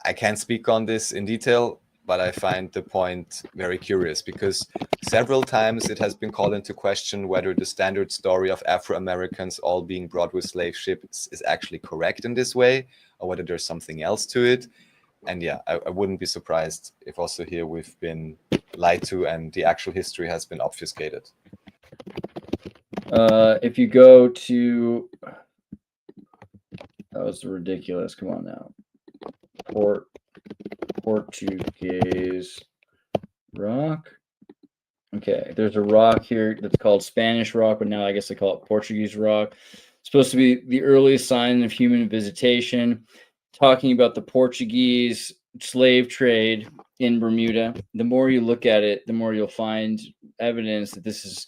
I can't speak on this in detail, but I find the point very curious, because several times it has been called into question whether the standard story of Afro-Americans all being brought with slave ships is actually correct in this way, or whether there's something else to it. And yeah, I wouldn't be surprised if also here we've been lied to and the actual history has been obfuscated. If you go to, that was ridiculous. Come on now. Portuguese rock. Okay, there's a rock here that's called Spanish rock, but now I guess they call it Portuguese rock. It's supposed to be the earliest sign of human visitation, talking about the Portuguese slave trade in Bermuda. The more you look at it, the more you'll find evidence that this is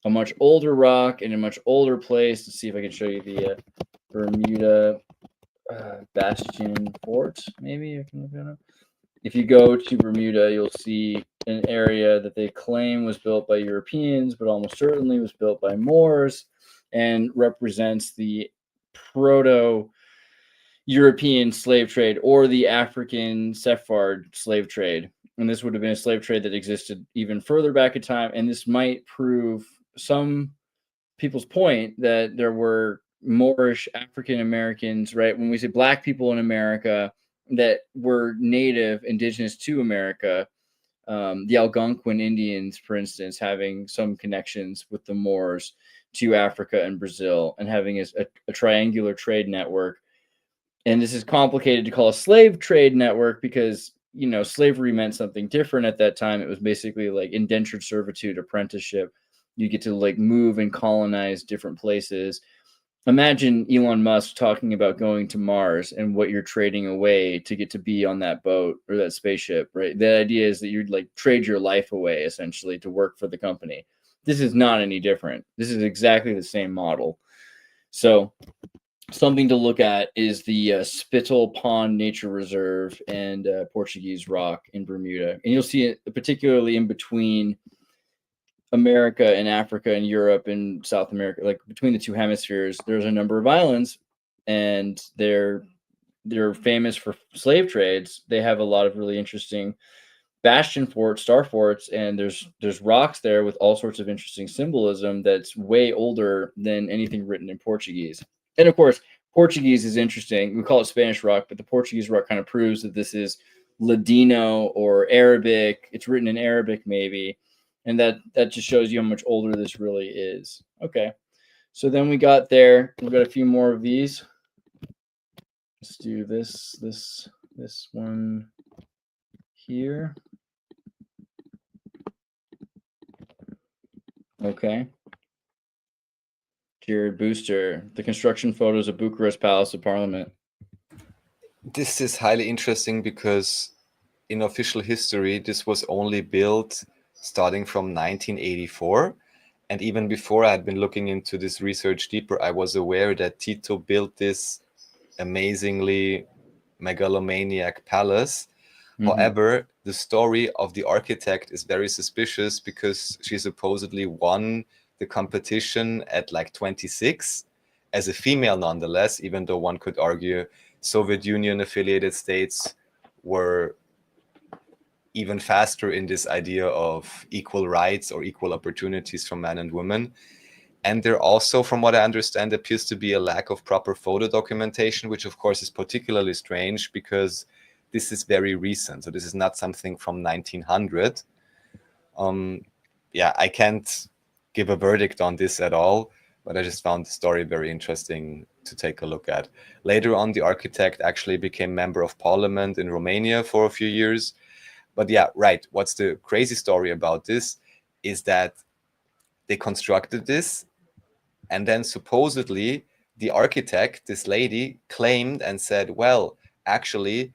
a much older rock in a much older place. Let's see if I can show you the Bermuda Bastion Fort. Maybe I can look that up. If you go to Bermuda, you'll see an area that they claim was built by Europeans, but almost certainly was built by Moors and represents the proto-European slave trade, or the African Sephard slave trade. And this would have been a slave trade that existed even further back in time. And this might prove some people's point that there were Moorish African Americans, right? When we say black people in America that were native, indigenous to America, the Algonquin Indians, for instance, having some connections with the Moors to Africa and Brazil, and having a triangular trade network. And this is complicated to call a slave trade network because, you know, slavery meant something different at that time. It was basically like indentured servitude, apprenticeship. You get to like move and colonize different places. Imagine Elon Musk talking about going to Mars and what you're trading away to get to be on that boat or that spaceship, right? The idea is that you'd like trade your life away essentially to work for the company. This is not any different. This is exactly the same model. So something to look at is the Spittal Pond Nature Reserve and Portuguese Rock in Bermuda. And you'll see it particularly in between America and Africa and Europe and South America, like between the two hemispheres, there's a number of islands, and they're famous for slave trades. They have a lot of really interesting bastion forts, star forts, and there's rocks there with all sorts of interesting symbolism that's way older than anything written in Portuguese. And of course, Portuguese is interesting. We call it Spanish rock, but the Portuguese rock kind of proves that this is Ladino or Arabic. It's written in Arabic maybe. And that just shows you how much older this really is. Okay, so then we got there. We've got a few more of these. Let's do this one here. Okay. Jared Booster, the construction photos of Bucharest Palace of Parliament. This is highly interesting because in official history, this was only built starting from 1984. And even before I had been looking into this research deeper, I was aware that Tito built this amazingly megalomaniac palace. However, the story of the architect is very suspicious because she supposedly won the competition at like 26 as a female nonetheless, even though one could argue Soviet Union affiliated states were even faster in this idea of equal rights or equal opportunities for men and women. And there also, from what I understand, appears to be a lack of proper photo documentation, which of course is particularly strange because this is very recent. So this is not something from 1900. Yeah, I can't give a verdict on this at all, but I just found the story very interesting to take a look at. Later on, the architect actually became member of parliament in Romania for a few years. But yeah, right. What's the crazy story about this is that they constructed this, and then supposedly the architect, this lady, claimed and said, well, actually,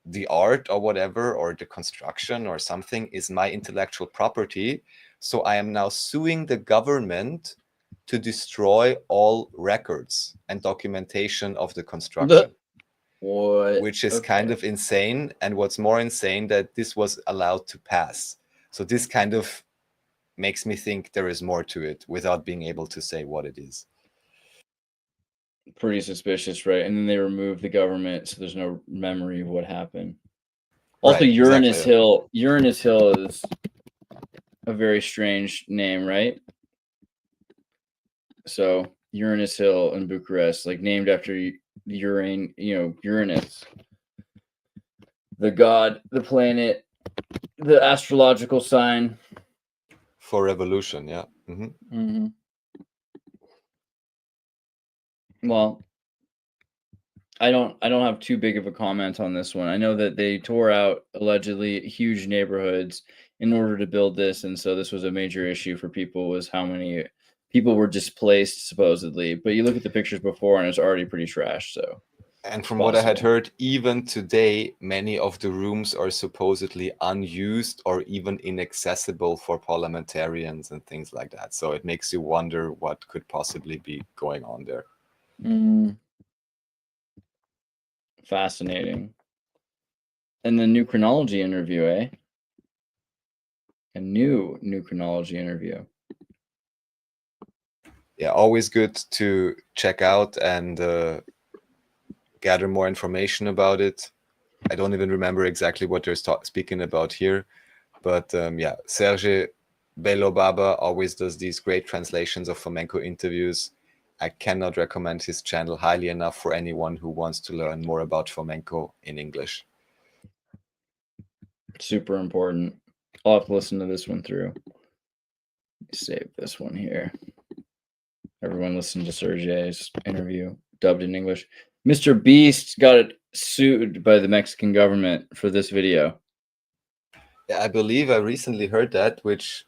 the art or whatever, or the construction or something is my intellectual property. So I am now suing the government to destroy all records and documentation of the construction. What? Which is kind of insane. And what's more insane, that this was allowed to pass. So this kind of makes me think there is more to it without being able to say what it is. Pretty suspicious, right? And then they remove the government, so there's no memory of what happened. Also, Right, Uranus exactly. Hill. Uranus Hill is a very strange name, right? So Uranus Hill in Bucharest, like named after Uranus, the god, the planet, the astrological sign for revolution. Yeah. Mm-hmm. Well, I don't have too big of a comment on this one. I know that they tore out allegedly huge neighborhoods in order to build this, and so this was a major issue for people, was how many people were displaced supposedly. But you look at the pictures before and it's already pretty trash. So, and from what I had heard, even today, many of the rooms are supposedly unused or even inaccessible for parliamentarians and things like that. So it makes you wonder what could possibly be going on there. Fascinating. And the new chronology interview, eh? A new chronology interview. Yeah, always good to check out and gather more information about it. I don't even remember exactly what they're speaking about here, but yeah, Sergei Belobaba always does these great translations of flamenco interviews. I cannot recommend his channel highly enough for anyone who wants to learn more about flamenco in English. Super important. I'll have to listen to this one through. Save this one here. Everyone listen to Sergei's interview, dubbed in English. Mr. Beast got sued by the Mexican government for this video. Yeah, I believe I recently heard that, which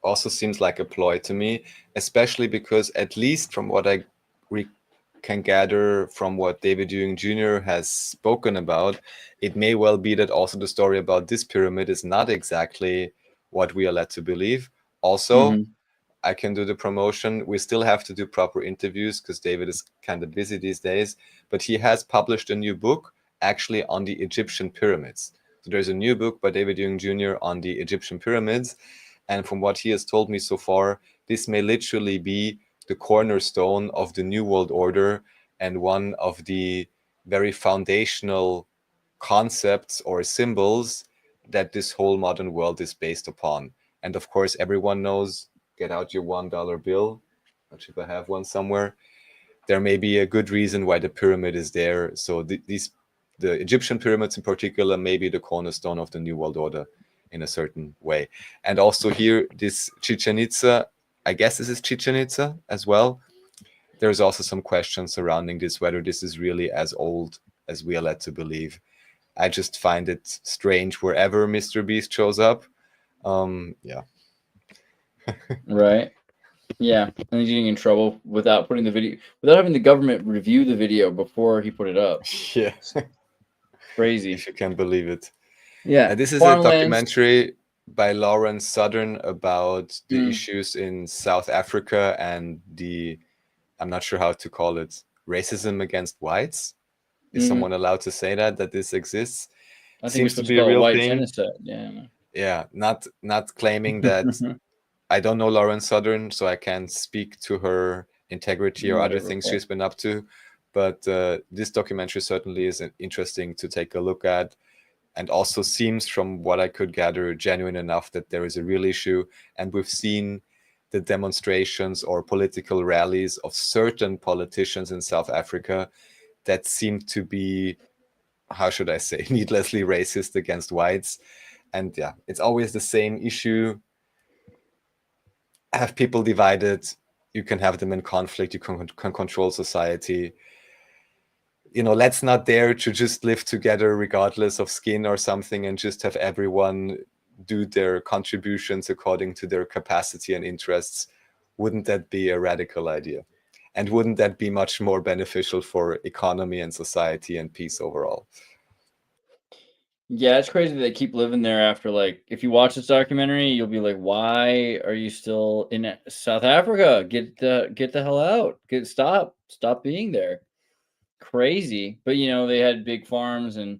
also seems like a ploy to me, especially because, at least from what I can gather from what David Ewing Jr. has spoken about, it may well be that also the story about this pyramid is not exactly what we are led to believe. Also, I can do the promotion. We still have to do proper interviews because David is kind of busy these days, but he has published a new book actually on the Egyptian pyramids. So there's a new book by David Ewing Jr. on the Egyptian pyramids. And from what he has told me so far, this may literally be the cornerstone of the New World Order and one of the very foundational concepts or symbols that this whole modern world is based upon. And of course, everyone knows, get out your $1 bill. Not sure if I have one somewhere. There may be a good reason why the pyramid is there. So the Egyptian pyramids in particular may be the cornerstone of the New World Order in a certain way. And also here, this Chichen Itza, I guess this is Chichen Itza as well. There's also some questions surrounding this, whether this is really as old as we are led to believe. I just find it strange wherever Mr. Beast shows up. Yeah. Right. Yeah. And he's getting in trouble without putting the video, without having the government review the video before he put it up. Yeah. Crazy. If you can believe it. Yeah. This is a documentary by Lawrence Southern about the issues in South Africa and the, I'm not sure how to call it, racism against whites. Is someone allowed to say that this exists? I think Seems to be a real thing. Genocide. Yeah. Yeah, not claiming that. I don't know Lawrence Southern, so I can't speak to her integrity or other things she's been up to. But this documentary certainly is interesting to take a look at, and also seems, from what I could gather, genuine enough that there is a real issue. And we've seen the demonstrations or political rallies of certain politicians in South Africa that seem to be, how should I say, needlessly racist against whites. And yeah, it's always the same issue. Have people divided you can have them in conflict, you can control society. Let's not dare to just live together regardless of skin or something, and just have everyone do their contributions according to their capacity and interests. Wouldn't that be a radical idea? And wouldn't that be much more beneficial for economy and society and peace overall? Yeah, it's crazy that they keep living there after, like, if you watch this documentary, you'll be like, why are you still in South Africa? Get the hell out. Stop being there. Crazy. But they had big farms, and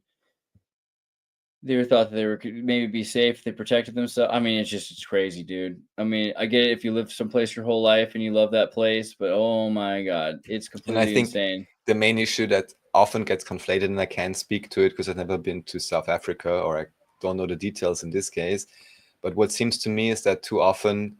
they thought that they could maybe be safe. They protected themselves. I mean, it's crazy, dude. I mean, I get it if you live someplace your whole life and you love that place, but oh my God, it's And I completely think insane. the main issue that often gets conflated, and I can't speak to it because I've never been to South Africa, or I don't know the details in this case, but what seems to me is that too often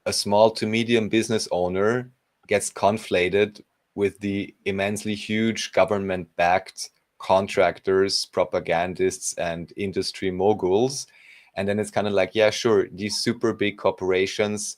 a small to medium business owner gets conflated with the immensely huge government-backed contractors, propagandists, and industry moguls. And then it's kind of like, yeah, sure, these super big corporations,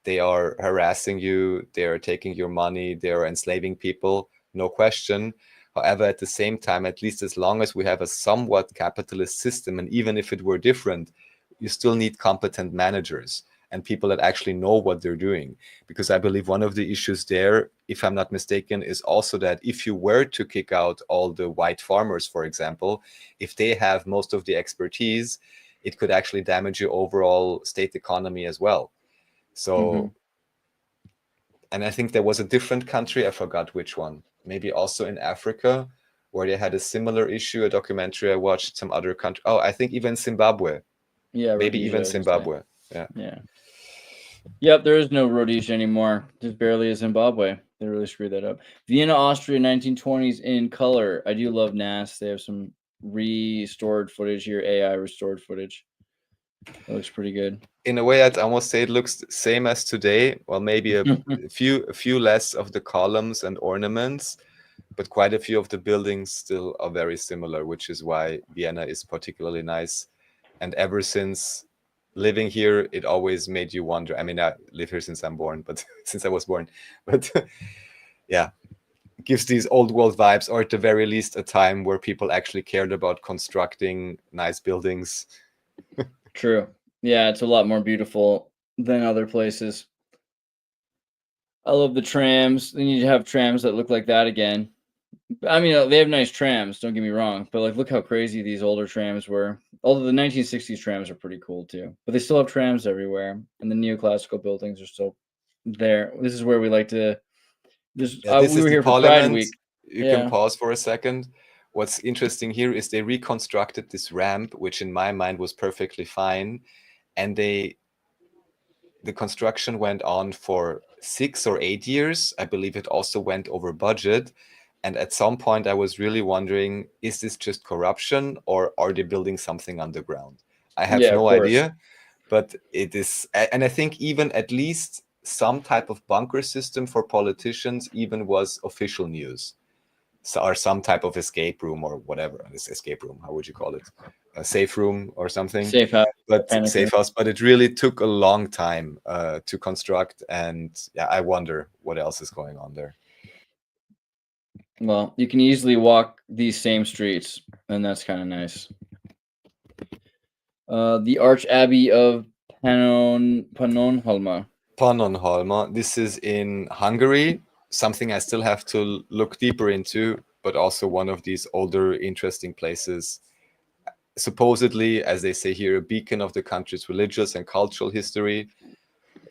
they are harassing you, they are taking your money, they are enslaving people, no question. However, at the same time, at least as long as we have a somewhat capitalist system, and even if it were different, you still need competent managers and people that actually know what they're doing. Because I believe one of the issues there, if I'm not mistaken, is also that if you were to kick out all the white farmers, for example, if they have most of the expertise, it could actually damage your overall state economy as well. So, and I think there was a different country, I forgot which one, maybe also in Africa, where they had a similar issue, a documentary I watched, some other country. Oh, I think even Zimbabwe. Yeah, Maybe Rhodesia, even I was gonna say. Zimbabwe. Yeah. Yeah. Yep, there is no Rhodesia anymore. There's barely a Zimbabwe. They really screwed that up. Vienna, Austria, 1920s in color. I do love NAS. They have some restored footage here, AI restored footage. It looks pretty good. In a way, I'd almost say it looks the same as today. Well, maybe a few less of the columns and ornaments, but quite a few of the buildings still are very similar, which is why Vienna is particularly nice. And ever since living here, it always made you wonder. I mean, I live here since I'm born, but since I was born, but yeah, it gives these old world vibes, or at the very least, a time where people actually cared about constructing nice buildings. True. Yeah, it's a lot more beautiful than other places. I love the trams. They need to have trams that look like that again. I mean, they have nice trams, don't get me wrong, but like, look how crazy these older trams were. Although the 1960s trams are pretty cool too, but they still have trams everywhere, and the neoclassical buildings are still there. This is where we like to. This We is were the here for Pride Parliament. Week. You Yeah. can pause for a second. What's interesting here is they reconstructed this ramp, which in my mind was perfectly fine, and the construction went on for 6 or 8 years. I believe it also went over budget. And at some point, I was really wondering, is this just corruption, or are they building something underground? I have Yeah, of no course. idea, but it is. And I think even at least some type of bunker system for politicians even was official news. So, or some type of escape room or whatever. This escape room, how would you call it? A safe room or something? Safe house. But Panic safe room. house. But it really took a long time to construct. And yeah, I wonder what else is going on there. Well, you can easily walk these same streets, and that's kind of nice. The Arch Abbey of Pannonhalma. Pannonhalma. This is in Hungary. Something I still have to look deeper into, but also one of these older, interesting places. Supposedly, as they say here, a beacon of the country's religious and cultural history.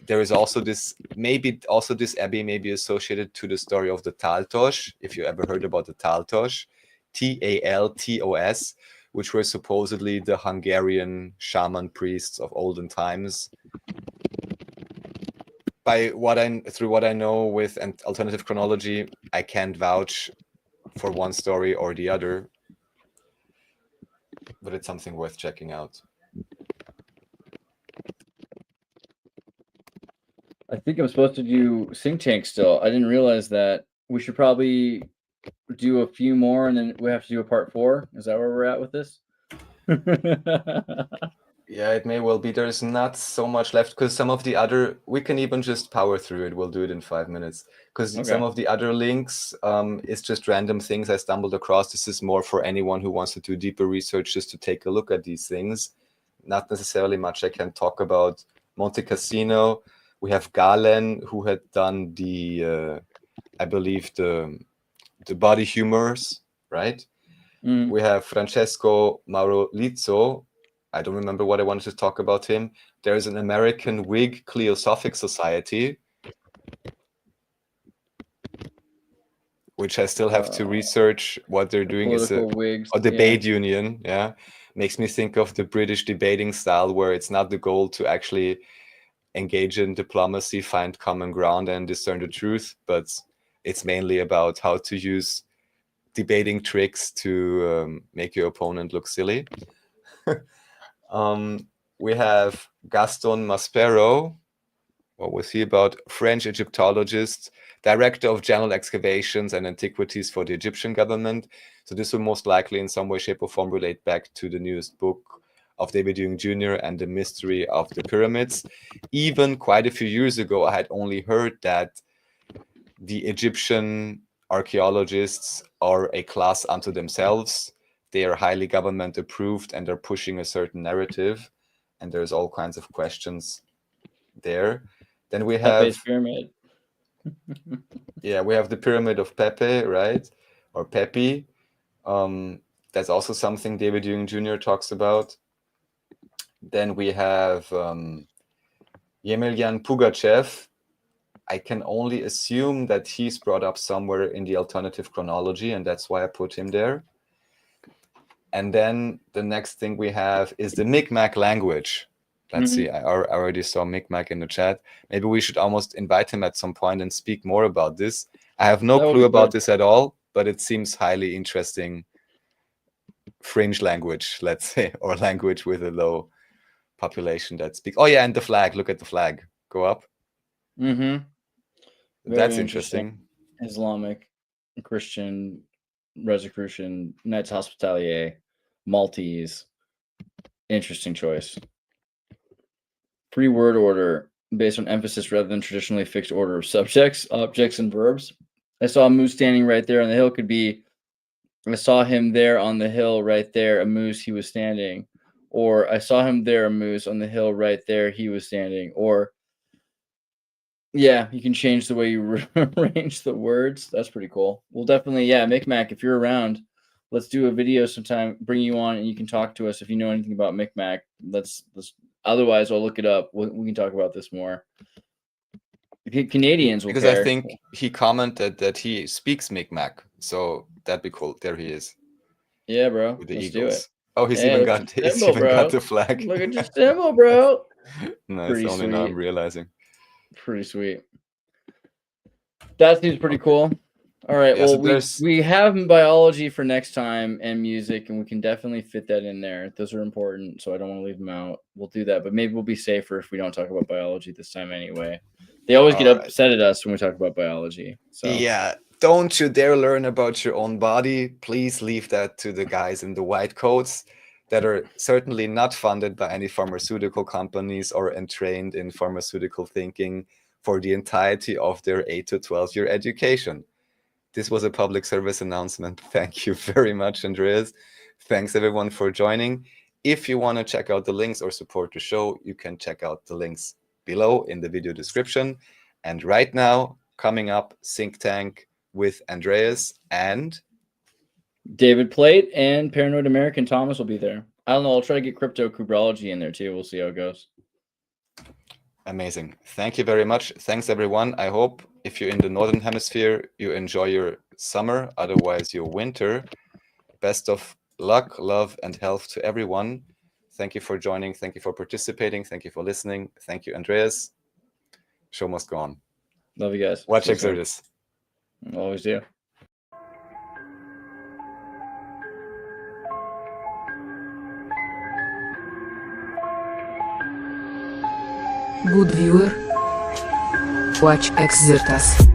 There is also this, maybe also this abbey may be associated to the story of the Taltos, if you ever heard about the Taltos, Taltos, which were supposedly the Hungarian shaman priests of olden times. Through what I know with an alternative chronology, I can't vouch for one story or the other, but it's something worth checking out. I think I'm supposed to do Think Tank still. I didn't realize that. We should probably do a few more, and then we have to do a part 4. Is that where we're at with this? Yeah, it may well be. There's not so much left because some of the other, we can even just power through it. We'll do it in 5 minutes because some Okay. of the other links is just random things I stumbled across. This is more for anyone who wants to do deeper research, just to take a look at these things. Not necessarily much I can talk about. Monte Cassino, we have Galen, who had done the, I believe, the body humors, right? Mm. We have Francesco Maurolizzo. I don't remember what I wanted to talk about him. There's an American Whig Cliosophic Society, which I still have to research what they're doing. Is Political wigs. a debate union. Yeah, makes me think of the British debating style, where it's not the goal to actually engage in diplomacy, find common ground, and discern the truth, but it's mainly about how to use debating tricks to make your opponent look silly. We have Gaston Maspero. What was he about? French Egyptologist, director of general excavations and antiquities for the Egyptian government. So this will most likely in some way, shape, or form relate back to the newest book of David Ewing Jr. and the mystery of the pyramids. Even quite a few years ago, I had only heard that the Egyptian archaeologists are a class unto themselves. They are highly government approved and they're pushing a certain narrative. And there's all kinds of questions there. Then we have Pepe's pyramid. Yeah, we have the pyramid of Pepe, right? Or Pepe. That's also something David Ewing Jr. talks about. Then we have Yemelyan Pugachev. I can only assume that he's brought up somewhere in the alternative chronology, and that's why I put him there. And then the next thing we have is the Mi'kmaq language. Let's see, I already saw Mi'kmaq in the chat. Maybe we should almost invite him at some point and speak more about this. I have no clue about this at all, but it seems highly interesting fringe language, let's say, or language with a low population that speaks. Oh yeah, and the flag. Look at the flag. Go up. That's interesting. Islamic, Christian, Rosicrucian, Knights Hospitalier, Maltese. Interesting choice. Free word order based on emphasis rather than traditionally fixed order of subjects, objects, and verbs. I saw a moose standing right there on the hill. Could be, I saw him there on the hill right there, a moose, he was standing. Or I saw him there, a moose on the hill right there, he was standing. Or, yeah, you can change the way you arrange the words. That's pretty cool. We'll definitely, yeah, Mi'kmaq, if you're around, let's do a video sometime, bring you on, and you can talk to us if you know anything about Mi'kmaq. Let's otherwise, I'll look it up. We can talk about this more. Canadians will because care. I think he commented that he speaks Mi'kmaq, so that'd be cool. There he is. Yeah, bro. With the Let's Eagles. do it. Oh, he's even got the flag. Look at your symbol, bro. Nice. Only sweet. Now I'm realizing. Pretty sweet. That seems pretty cool. All right. Yeah, well, so we have biology for next time and music, and we can definitely fit that in there. Those are important, so I don't want to leave them out. We'll do that, but maybe we'll be safer if we don't talk about biology this time anyway. They always get upset at us when we talk about biology. So yeah, don't you dare learn about your own body. Please leave that to the guys in the white coats that are certainly not funded by any pharmaceutical companies or entrained in pharmaceutical thinking for the entirety of their 8 to 12 year education. This was a public service announcement. Thank you very much, Andreas. Thanks everyone for joining. If you want to check out the links or support the show, you can check out the links below in the video description. And right now, coming up, Think Tank with Andreas and David Plate and Paranoid American Thomas will be there. I don't know. I'll try to get cryptocubrology in there too. We'll see how it goes. Amazing. Thank you very much. Thanks, everyone. I hope if you're in the Northern Hemisphere, you enjoy your summer, otherwise your winter. Best of luck, love, and health to everyone. Thank you for joining. Thank you for participating. Thank you for listening. Thank you, Andreas. Show must go on. Love you guys. Watch Xirtus. Always do. Good viewer. Watch Xirtus.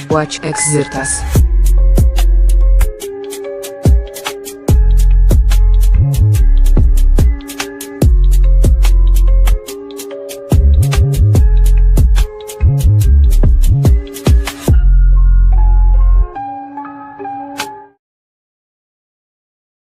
Watch Xirtus.